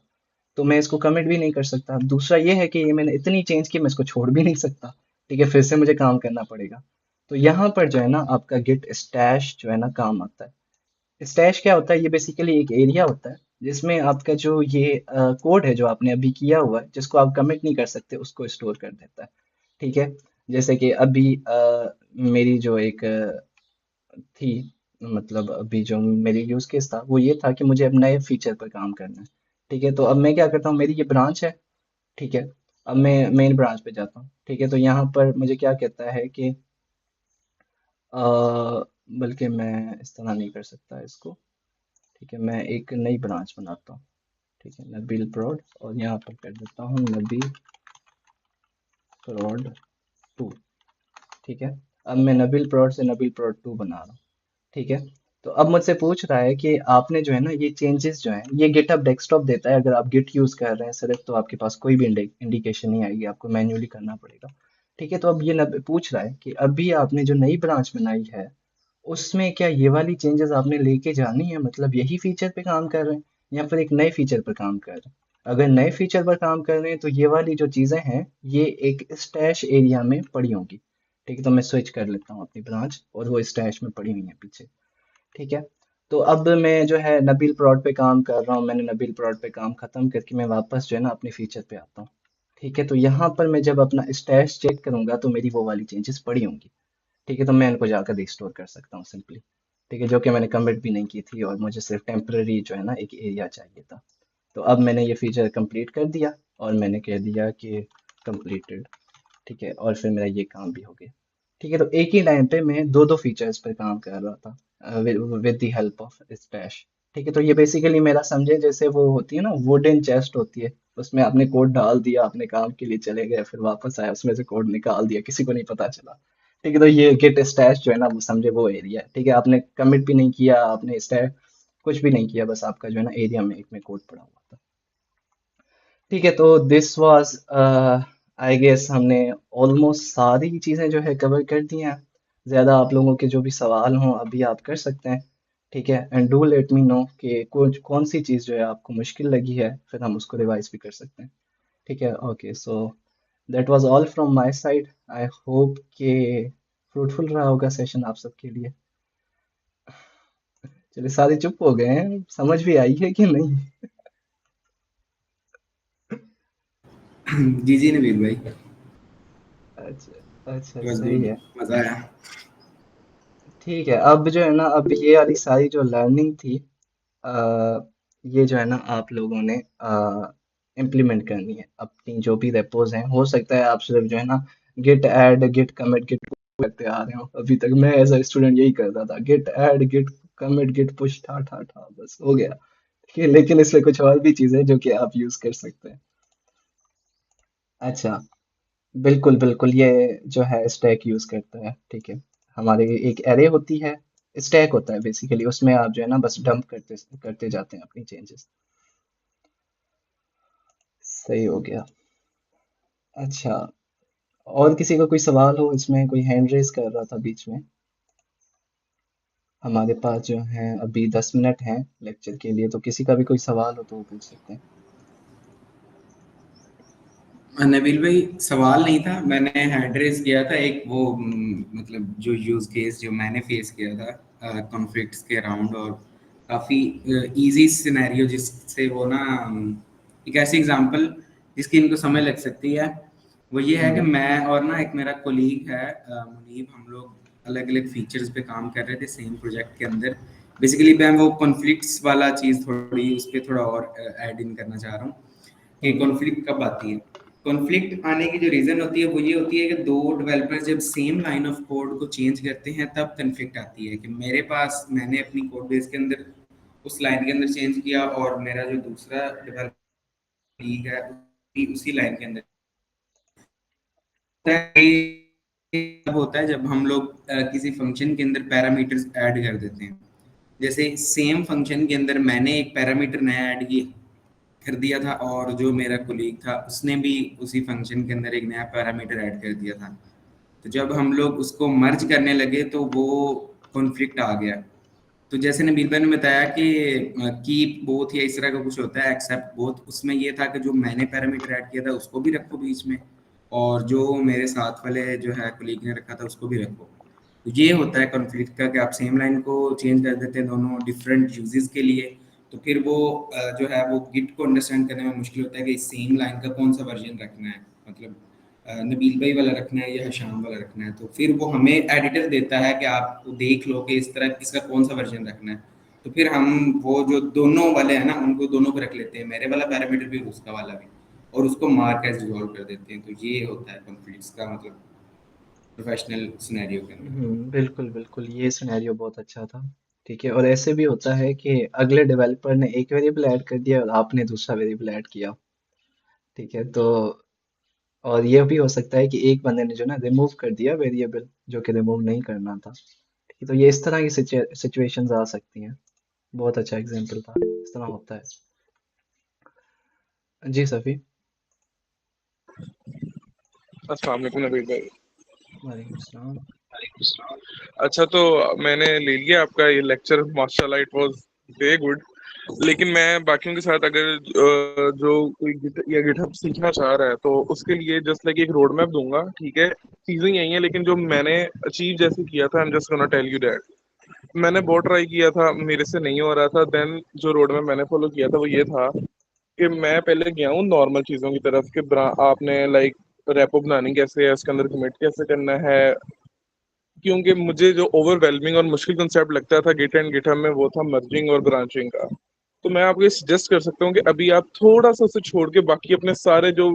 तो मैं इसको कमिट भी नहीं कर सकता। दूसरा ये है कि ये मैंने इतनी चेंज की, मैं इसको छोड़ भी नहीं सकता। ठीक है। फिर से मुझे काम करना पड़ेगा। तो यहाँ पर जो है ना आपका गिट स्टैश जो है ना काम आता है। स्टैश क्या होता है? ये बेसिकली एक एरिया होता है जिसमें आपका जो ये कोड है जो आपने अभी किया हुआ है, जिसको आप कमिट नहीं कर सकते, उसको स्टोर कर देता है। ठीक है। जैसे कि अभी मेरी जो एक थी, मतलब अभी जो मेरी यूज केस था वो ये था कि मुझे अब नए फीचर पर काम करना है। ठीक है। तो अब मैं क्या करता हूँ, मेरी ये ब्रांच है। ठीक है। अब मैं मेन ब्रांच पे जाता हूँ। ठीक है। तो यहाँ पर मुझे क्या कहता है कि अ, बल्कि मैं इस तरह नहीं कर सकता इसको। ठीक है। मैं एक नई ब्रांच बनाता हूँ। ठीक है, नबील प्रोड, और यहाँ पर कर देता हूँ नबील प्रोड टू। ठीक है। अब मैं नबील प्रोड से नबील प्रोड टू बना रहा हूँ। ठीक है। तो अब मुझसे पूछ रहा है कि आपने जो है ना ये चेंजेस जो है, ये गिटहब डेस्कटॉप देता है, अगर आप गिट यूज कर रहे हैं सिर्फ, तो आपके पास कोई भी इंडिकेशन नहीं आएगी, आपको मैन्युअली करना पड़ेगा। ठीक है। तो अब ये पूछ रहा है कि अभी आपने जो नई ब्रांच बनाई है, उसमें क्या ये वाली चेंजेस आपने लेके जानी है, मतलब यही फीचर पे काम कर रहे हैं, या फिर एक नए फीचर पर काम कर रहे हैं? अगर नए फीचर पर काम कर रहे हैं तो ये वाली जो चीजें हैं, ये एक स्टैश एरिया में पड़ी होंगी। ठीक है। तो मैं स्विच कर लेता हूँ अपनी ब्रांच, और वो स्टैश में पड़ी हुई है पीछे। ठीक है। तो अब मैं जो है नबील प्लॉट पे काम कर रहा हूँ, मैंने नबील प्लॉट पे काम खत्म करके मैं वापस जो है ना अपने फीचर पे आता हूँ। ठीक है। तो यहाँ पर मैं जब अपना स्टैश चेक करूंगा तो मेरी वो वाली चेंजेस पड़ी होंगी। ठीक है। तो मैं इनको जाकर रिस्टोर कर सकता हूँ सिंपली। ठीक है। जो कि मैंने कमिट भी नहीं की थी, और मुझे सिर्फ टेम्पररी जो है ना एक एरिया चाहिए था। तो अब मैंने ये फीचर कंप्लीट कर दिया, और मैंने कह दिया कि कंप्लीटेड। ठीक है। और फिर मेरा ये काम भी हो गया। ठीक है। तो एक ही टाइम पे मैं दो दो फीचर्स पर काम कर रहा था with the help of stash. ठीक है। तो ये बेसिकली मेरा समझे जैसे वो होती है ना वुडन चेस्ट होती है, उसमें आपने कोड डाल दिया, अपने काम के लिए चले गए, फिर वापस आया, उसमें से कोड निकाल दिया, किसी को नहीं पता चला। ठीक है। तो ये गिट स्टैश जो है ना वो समझे वो एरिया है। ठीक है। आपने कमिट भी नहीं किया, आपने स्टैश कुछ भी नहीं किया, बस आपका जो है ना एरिया में एक में कोड पड़ा हुआ था। ठीक है। तो दिस वाज आई गेस हमने ऑलमोस्ट सारी चीज़ें जो है कवर कर दी हैं। ज़्यादा आप लोगों के जो भी सवाल हों अभी आप कर सकते हैं। ठीक है। And do let me know कि कुछ कौन सी चीज़ जो है आपको मुश्किल लगी है, फिर हम उसको रिवाइज भी कर सकते हैं। ठीक है। Okay, so that was all from my side. I hope कि फ्रूटफुल रहा होगा सेशन आप सबके लिए। चलिए, सारे चुप हो गए हैं, समझ भी आई है कि नहीं?
जी जी नबील भाई,
अच्छा अच्छा,
वाज
सही
गुड,
है।
मजा आया।
ठीक है। अब जो है ना, अब ये वाली सारी जो लर्निंग थी, आ, ये जो है ना आप लोगों ने इम्प्लीमेंट करनी है अपनी जो भी रेपोज हैं। हो सकता है आप सिर्फ जो है ना Git add Git commit Git करते आ रहे हो, अभी तक मैं एज अ स्टूडेंट यही करता था, Git add Git commit Git push, ठा ठा ठा, बस हो गया। ठीक है। लेकिन इसमें कुछ और भी चीजें हैं जो कि आप यूज कर सकते हैं। अच्छा, बिल्कुल बिल्कुल, ये जो है स्टैक यूज करता है। ठीक है। हमारे एक एरे होती है, स्टैक होता है बेसिकली, उसमें आप जो है ना बस डंप करते करते जाते हैं अपनी चेंजेस। सही हो गया। अच्छा, और किसी का कोई सवाल हो इसमें? कोई हैंड रेज कर रहा था बीच में? हमारे पास जो है अभी 10 मिनट हैं लेक्चर के लिए, तो किसी का भी कोई सवाल हो तो वो पूछ सकते हैं।
नबील भाई, सवाल नहीं था, मैंने हैंड रेज किया था एक वो मतलब जो यूज केस जो मैंने फेस किया था कॉन्फ्लिक्ट्स के अराउंड, और काफी इजी सिनेरियो जिससे वो ना एक ऐसी एग्जांपल जिसकी इनको समझ लग सकती है। वो ये है कि
हम्म।
मैं और ना एक मेरा कोलीग है मुनीब, हम लोग अलग अलग फीचर्स पे काम कर रहे थे सेम प्रोजेक्ट के अंदर। बेसिकली मैं वो कॉन्फ्लिक्ट्स वाला चीज थोड़ी उस पर थोड़ा और ऐड इन करना चाह रहा हूँ कि
हम्म।
कॉन्फ्लिक्ट कब आती है। कॉन्फ्लिक्ट आने की जो रीजन होती है वो ये होती है कि दो डेवलपर्स जब सेम लाइन ऑफ कोड को चेंज करते हैं तब कॉन्फ्लिक्ट आती है, कि मेरे पास मैंने अपनी कोड बेस के अंदर उस लाइन के अंदर चेंज किया और मेरा जो दूसरा डेवलपर है उसी लाइन के अंदर। तब होता है जब हम लोग किसी फंक्शन के अंदर पैरामीटर्स ऐड कर देते हैं। जैसे सेम फंक्शन के अंदर मैंने एक पैरामीटर नया ऐड किया कर दिया था, और जो मेरा कोलीग था उसने भी उसी फंक्शन के अंदर एक नया पैरामीटर ऐड कर दिया था। तो जब हम लोग उसको मर्ज करने लगे तो वो कॉन्फ्लिक्ट आ गया। तो जैसे नबील भाई ने बताया कि कीप बोथ या इस तरह का कुछ होता है, एक्सेप्ट बोथ, उसमें ये था कि जो मैंने पैरामीटर ऐड किया था उसको भी रखो बीच में, और जो मेरे साथ वाले जो है कोलीग ने रखा था उसको भी रखो। तो ये होता है कॉन्फ्लिक्ट का कि आप सेम लाइन को चेंज कर देते हैं दोनों डिफरेंट यूजेस के लिए। तो फिर वो जो है वो गिट को अंडरस्टैंड करने में मुश्किल होता है कि सेम लाइन का कौन सा वर्जन रखना है, मतलब नबील भाई वाला रखना है या हशाम वाला रखना है। तो फिर वो हमें एडिटर देता है कि आप देख लो कि इस तरह इसका कौन सा वर्जन रखना है। तो फिर हम वो जो दोनों वाले हैं ना उनको दोनों को रख लेते हैं, मेरे वाला पैरामीटर भी और उसका वाला भी, और उसको मार्क एज रिजॉल्व कर देते हैं। तो ये होता है कॉन्फ्लिक्ट्स का मतलब प्रोफेशनल सिनेरियो के अंदर।
बिल्कुल बिल्कुल, ये सिनेरियो बहुत अच्छा था। ठीक है, और ऐसे भी होता है कि अगले डेवलपर ने एक वेरिएबल ऐड कर दिया और आपने दूसरा वेरिएबल ऐड किया। ठीक है, तो और ये भी हो सकता है कि एक बंदे ने जो ना रिमूव कर दिया वेरिएबल जो कि रिमूव नहीं करना था। ठीक है, तो ये इस तरह की सिचुएशंस आ सकती हैं। बहुत अच्छा एग्जांपल था, इस तरह होता है। जी सफ़ी।
अस्सलाम वालेकुम नबील भाई।
वालेकुम सलाम।
अच्छा, तो मैंने ले लिया आपका ये लेक्चर, माशाल्लाह इट वाज वेरी गुड। लेकिन मैं बाकियों के साथ अगर जो कोई गिट या गिटहब सीखना चाह रहा है तो उसके लिए जस्ट लाइक एक रोड मैप दूंगा, ठीक है। चीजें यही हैं लेकिन जो मैंने अचीव जैसे किया था, I am just gonna tell you that मैंने बहुत ट्राई किया था, मेरे से नहीं हो रहा था। देन जो रोड मैप मैंने फॉलो किया था वो ये था कि मैं पहले गया हूँ नॉर्मल चीज़ों की तरफ कि आपने लाइक रेपो बनानी कैसे है, उसके अंदर कमिट कैसे करना है। क्योंकि मुझे जो ओवरवेलमिंग और मुश्किल कंसेप्ट लगता था गिट एंड गिटहब में वो था मर्जिंग और ब्रांचिंग का। तो मैं आपको ये सजेस्ट कर सकता हूँ कि अभी आप थोड़ा सा उसे छोड़ के बाकी अपने सारे जो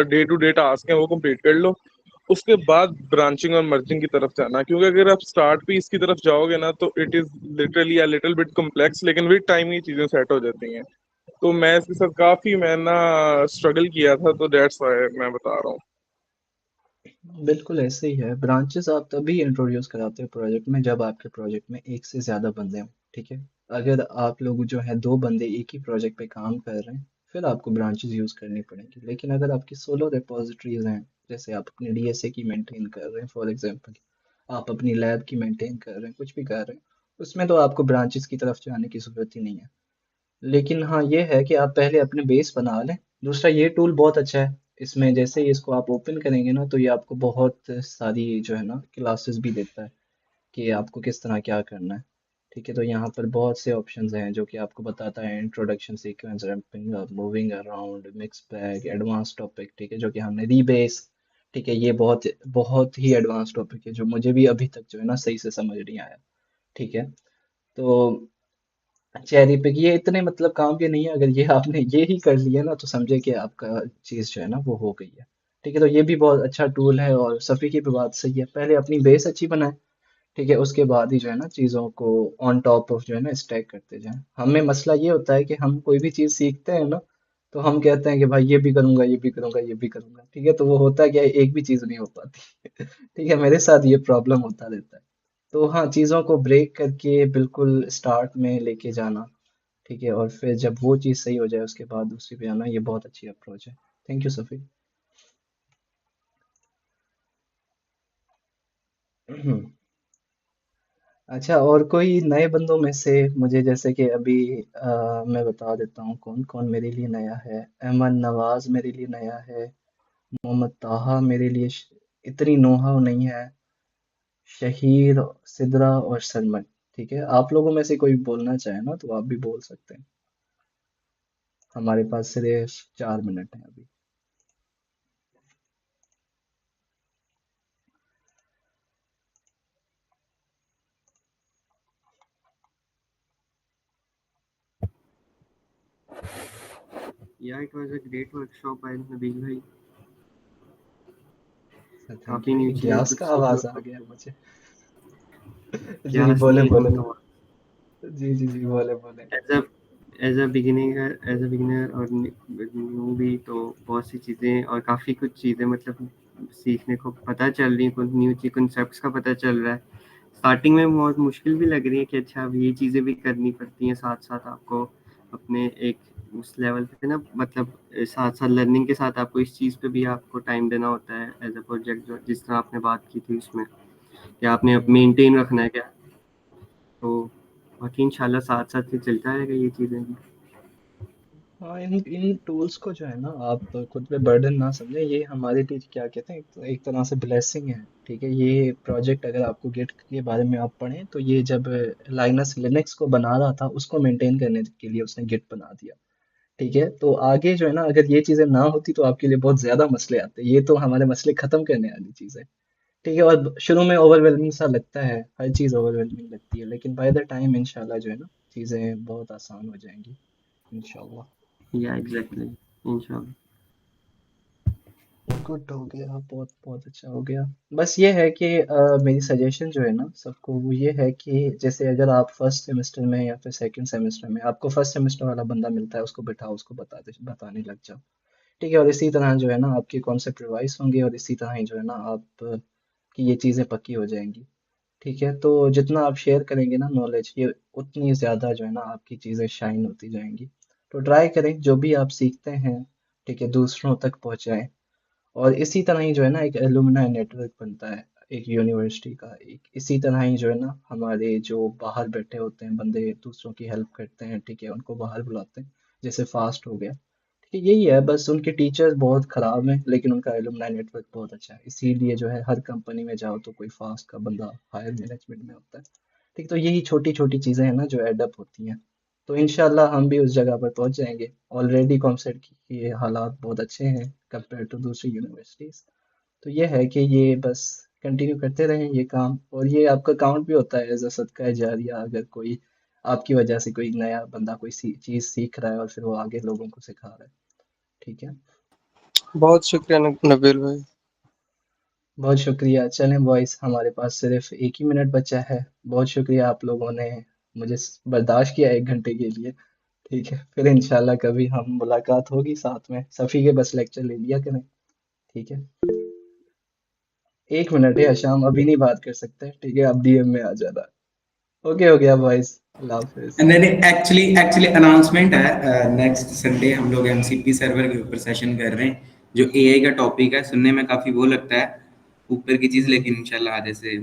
डे टू डे टास्क हैं वो कंप्लीट कर लो। उसके बाद ब्रांचिंग और मर्जिंग की तरफ जाना, क्योंकि अगर आप स्टार्ट पे इसकी तरफ जाओगे ना तो it is literally a little bit complex, लेकिन विद टाइम ये चीजें सेट हो जाती हैं। तो मैं इसके साथ काफी मैं ना स्ट्रगल किया था, तो दैट्स व्हाई मैं बता रहा हूँ।
बिल्कुल ऐसे ही है, ब्रांचेस आप तभी इंट्रोड्यूस कराते हो प्रोजेक्ट में जब आपके प्रोजेक्ट में एक से ज़्यादा बंदे हों। ठीक है, अगर आप लोग जो है दो बंदे एक ही प्रोजेक्ट पे काम कर रहे हैं फिर आपको ब्रांचेस यूज़ करनी पड़ेंगी। लेकिन अगर आपकी सोलो रिपोजिटरीज हैं, जैसे आप अपने डीएसए की मेंटेन कर रहे हैं फॉर एग्जांपल, आप अपनी लैब की मेंटेन कर रहे हैं, कुछ भी कर रहे हैं, उसमें तो आपको ब्रांचेस की तरफ जाने की ज़रूरत ही नहीं है। लेकिन हाँ, ये है कि आप पहले अपने बेस बना लें। दूसरा, ये टूल बहुत अच्छा है, इसमें जैसे ही इसको आप ओपन करेंगे ना तो ये आपको बहुत सारी जो है ना क्लासेस भी देता है कि आपको किस तरह क्या करना है। ठीक है, तो यहाँ पर बहुत से ऑप्शंस हैं जो कि आपको बताता है introduction, sequence, ramping up, moving around, mix bag, advance topic. ठीक है, जो कि हमने रीबेस। ठीक है, ये बहुत बहुत ही एडवांस टॉपिक है जो मुझे भी अभी तक जो है ना सही से समझ नहीं आया। ठीक है, तो चेरी पिक ये इतने मतलब काम के नहीं है। अगर ये आपने ये ही कर लिया ना तो समझे कि आपका चीज़ जो है ना वो हो गई है। ठीक है, तो ये भी बहुत अच्छा टूल है और सफ़ी की भी बात सही है, पहले अपनी बेस अच्छी बनाए। ठीक है, उसके बाद ही जो है ना चीज़ों को ऑन टॉप ऑफ जो है ना स्टैक करते जाएं। हमें मसला ये होता है कि हम कोई भी चीज़ सीखते हैं ना तो हम कहते हैं कि भाई ये भी करूंगा, ये भी करूंगा, ये भी करूंगा। ठीक है, तो वो होता है क्या, एक भी चीज़ नहीं हो पाती। ठीक है, मेरे साथ ये प्रॉब्लम होता रहता है। तो हाँ, चीज़ों को ब्रेक करके बिल्कुल स्टार्ट में लेके जाना। ठीक है, और फिर जब वो चीज़ सही हो जाए उसके बाद दूसरी पे आना, ये बहुत अच्छी अप्रोच है। Thank you Safi. अच्छा, और कोई नए बंदों में से मुझे, जैसे कि अभी मैं बता देता हूँ कौन कौन मेरे लिए नया है। अमन नवाज मेरे लिए नया है। मोहम्मद ताहा मेरे लिए इतनी नोहा नहीं है। शहीर, सिदरा और सलमान। ठीक है, आप लोगों में से कोई बोलना चाहे ना तो आप भी बोल सकते हैं। हमारे पास सिर्फ 4 मिनट हैं अभी।
Yeah, it was a great workshop by Nabil भाई।
थैंक
काफी
यू।
न्यू चीजें
ग्यास
कुछ
का
सीखने
आवाज आ
को
गया
मिली।
मुझे। जी
क्लास
बोले
नहीं
बोले।
हूँ तो
जी जी जी बोले बोले।
As a as a beginner और न्यू भी तो बहुत सी चीजें और काफी कुछ चीजें मतलब सीखने को पता चल रही, कुछ न्यू चीज कॉन्सेप्ट्स का पता चल रहा है। स्टार्टिंग में बहुत मुश्किल भी लग रही है कि अच्छा अब ये चीजें भी करनी पड़ती हैं, साथ साथ आपको अपने एक उस लेवल पे ना मतलब साथ साथ लर्निंग के साथ आपको इस चीज पे भी आपको टाइम देना होता है एज अ प्रोजेक्ट, जो जिस तरह आपने बात की थी उसमें कि आपने मेंटेन रखना है क्या। तो बाकी इंशाल्लाह साथ साथ ही चलता रहेगा ये चीजें भी।
हाँ, इन इन टूल्स को जो है ना आप खुद पे बर्डन ना समझें। ये हमारे लिए क्या कहते हैं, एक तरह से ब्लेसिंग है। ठीक है, ये प्रोजेक्ट अगर आपको गिट के बारे में आप पढ़ें तो ये जब लाइनस लिनक्स को बना रहा था उसको मेंटेन करने के लिए उसने गिट बना दिया। ठीक है, तो आगे जो है ना अगर ये चीजें ना होती तो आपके लिए बहुत ज्यादा मसले आते। ये तो हमारे मसले खत्म करने वाली चीज है। ठीक है, और शुरू में ओवरवेलमिंग सा लगता है, हर चीज ओवरवेलमिंग लगती है, लेकिन बाय द टाइम इंशाल्लाह जो है ना चीजें बहुत आसान हो जाएंगी इंशाल्लाह।
या एग्जैक्टली इंशाल्लाह।
गुड हो गया, बहुत बहुत अच्छा हो गया। बस ये है कि मेरी सजेशन जो है ना सबको वो ये है कि जैसे अगर आप फर्स्ट सेमेस्टर में या फिर सेकंड सेमेस्टर में आपको फर्स्ट सेमेस्टर वाला बंदा मिलता है उसको बिठाओ, उसको बताने लग जाओ। ठीक है, और इसी तरह जो है ना आपके कॉन्सेप्ट रिवाइज होंगे और इसी तरह ही जो है ना आप की ये चीज़ें पक्की हो जाएंगी। ठीक है, तो जितना आप शेयर करेंगे ना नॉलेज, ये उतनी ज़्यादा जो है ना आपकी चीज़ें शाइन होती जाएंगी। तो ट्राई करें जो भी आप सीखते हैं, ठीक है, दूसरों तक पहुंचाएं। और इसी तरह ही जो है ना एक एलुमनाई नेटवर्क बनता है एक यूनिवर्सिटी का। एक इसी तरह ही जो है ना हमारे जो बाहर बैठे होते हैं बंदे दूसरों की हेल्प करते हैं, ठीक है, उनको बाहर बुलाते हैं। जैसे फास्ट हो गया, ठीक है, यही है। बस उनके टीचर्स बहुत खराब हैं लेकिन उनका एलुमनाई नेटवर्क बहुत अच्छा है, इसीलिए जो है हर कंपनी में जाओ तो कोई फास्ट का बंदा हायर मैनेजमेंट में होता है। ठीक, तो यही छोटी छोटी चीज़ें हैं ना जो एडअप होती हैं। तो इंशाल्लाह हम भी उस जगह पर पहुंच जाएंगे। ऑलरेडी कॉमसेट की ये हालात बहुत अच्छे हैं कंपेयर टू दूसरी यूनिवर्सिटीज़। तो ये है कि ये बस कंटिन्यू करते रहें ये काम, और ये आपका काउंट भी होता है एज अ सदका जारिया। अगर कोई आपकी वजह से कोई नया बंदा कोई चीज़ सीख रहा है और फिर वो आगे लोगों को सिखा रहा है। ठीक है,
बहुत शुक्रिया नबील भाई।
बहुत शुक्रिया। चलें बॉयस, हमारे पास सिर्फ एक ही मिनट बचा है। बहुत शुक्रिया आप लोगों ने मुझे बर्दाश्त किया 1 घंटे के लिए। ठीक है, फिर इंशाल्लाह कभी हम मुलाकात होगी साथ में। सफ़ी के बस लेक्चर ले लिया करें। ठीक है, 1 मिनट है शाम, अभी नहीं बात कर सकते। ठीक है, आप डीएम में आ जाना। ओके हो गया बॉयस, अल्लाह हाफिज।
नहीं नहीं, एक्चुअली एक्चुअली अनाउंसमेंट है, नेक्स्ट संडे हम लोग एमसीपी सर्वर के ऊपर सेशन कर रहे हैं जो एआई का टॉपिक है। सुनने में काफी वो लगता है ऊपर की चीज, लेकिन इंशाल्लाह आधे से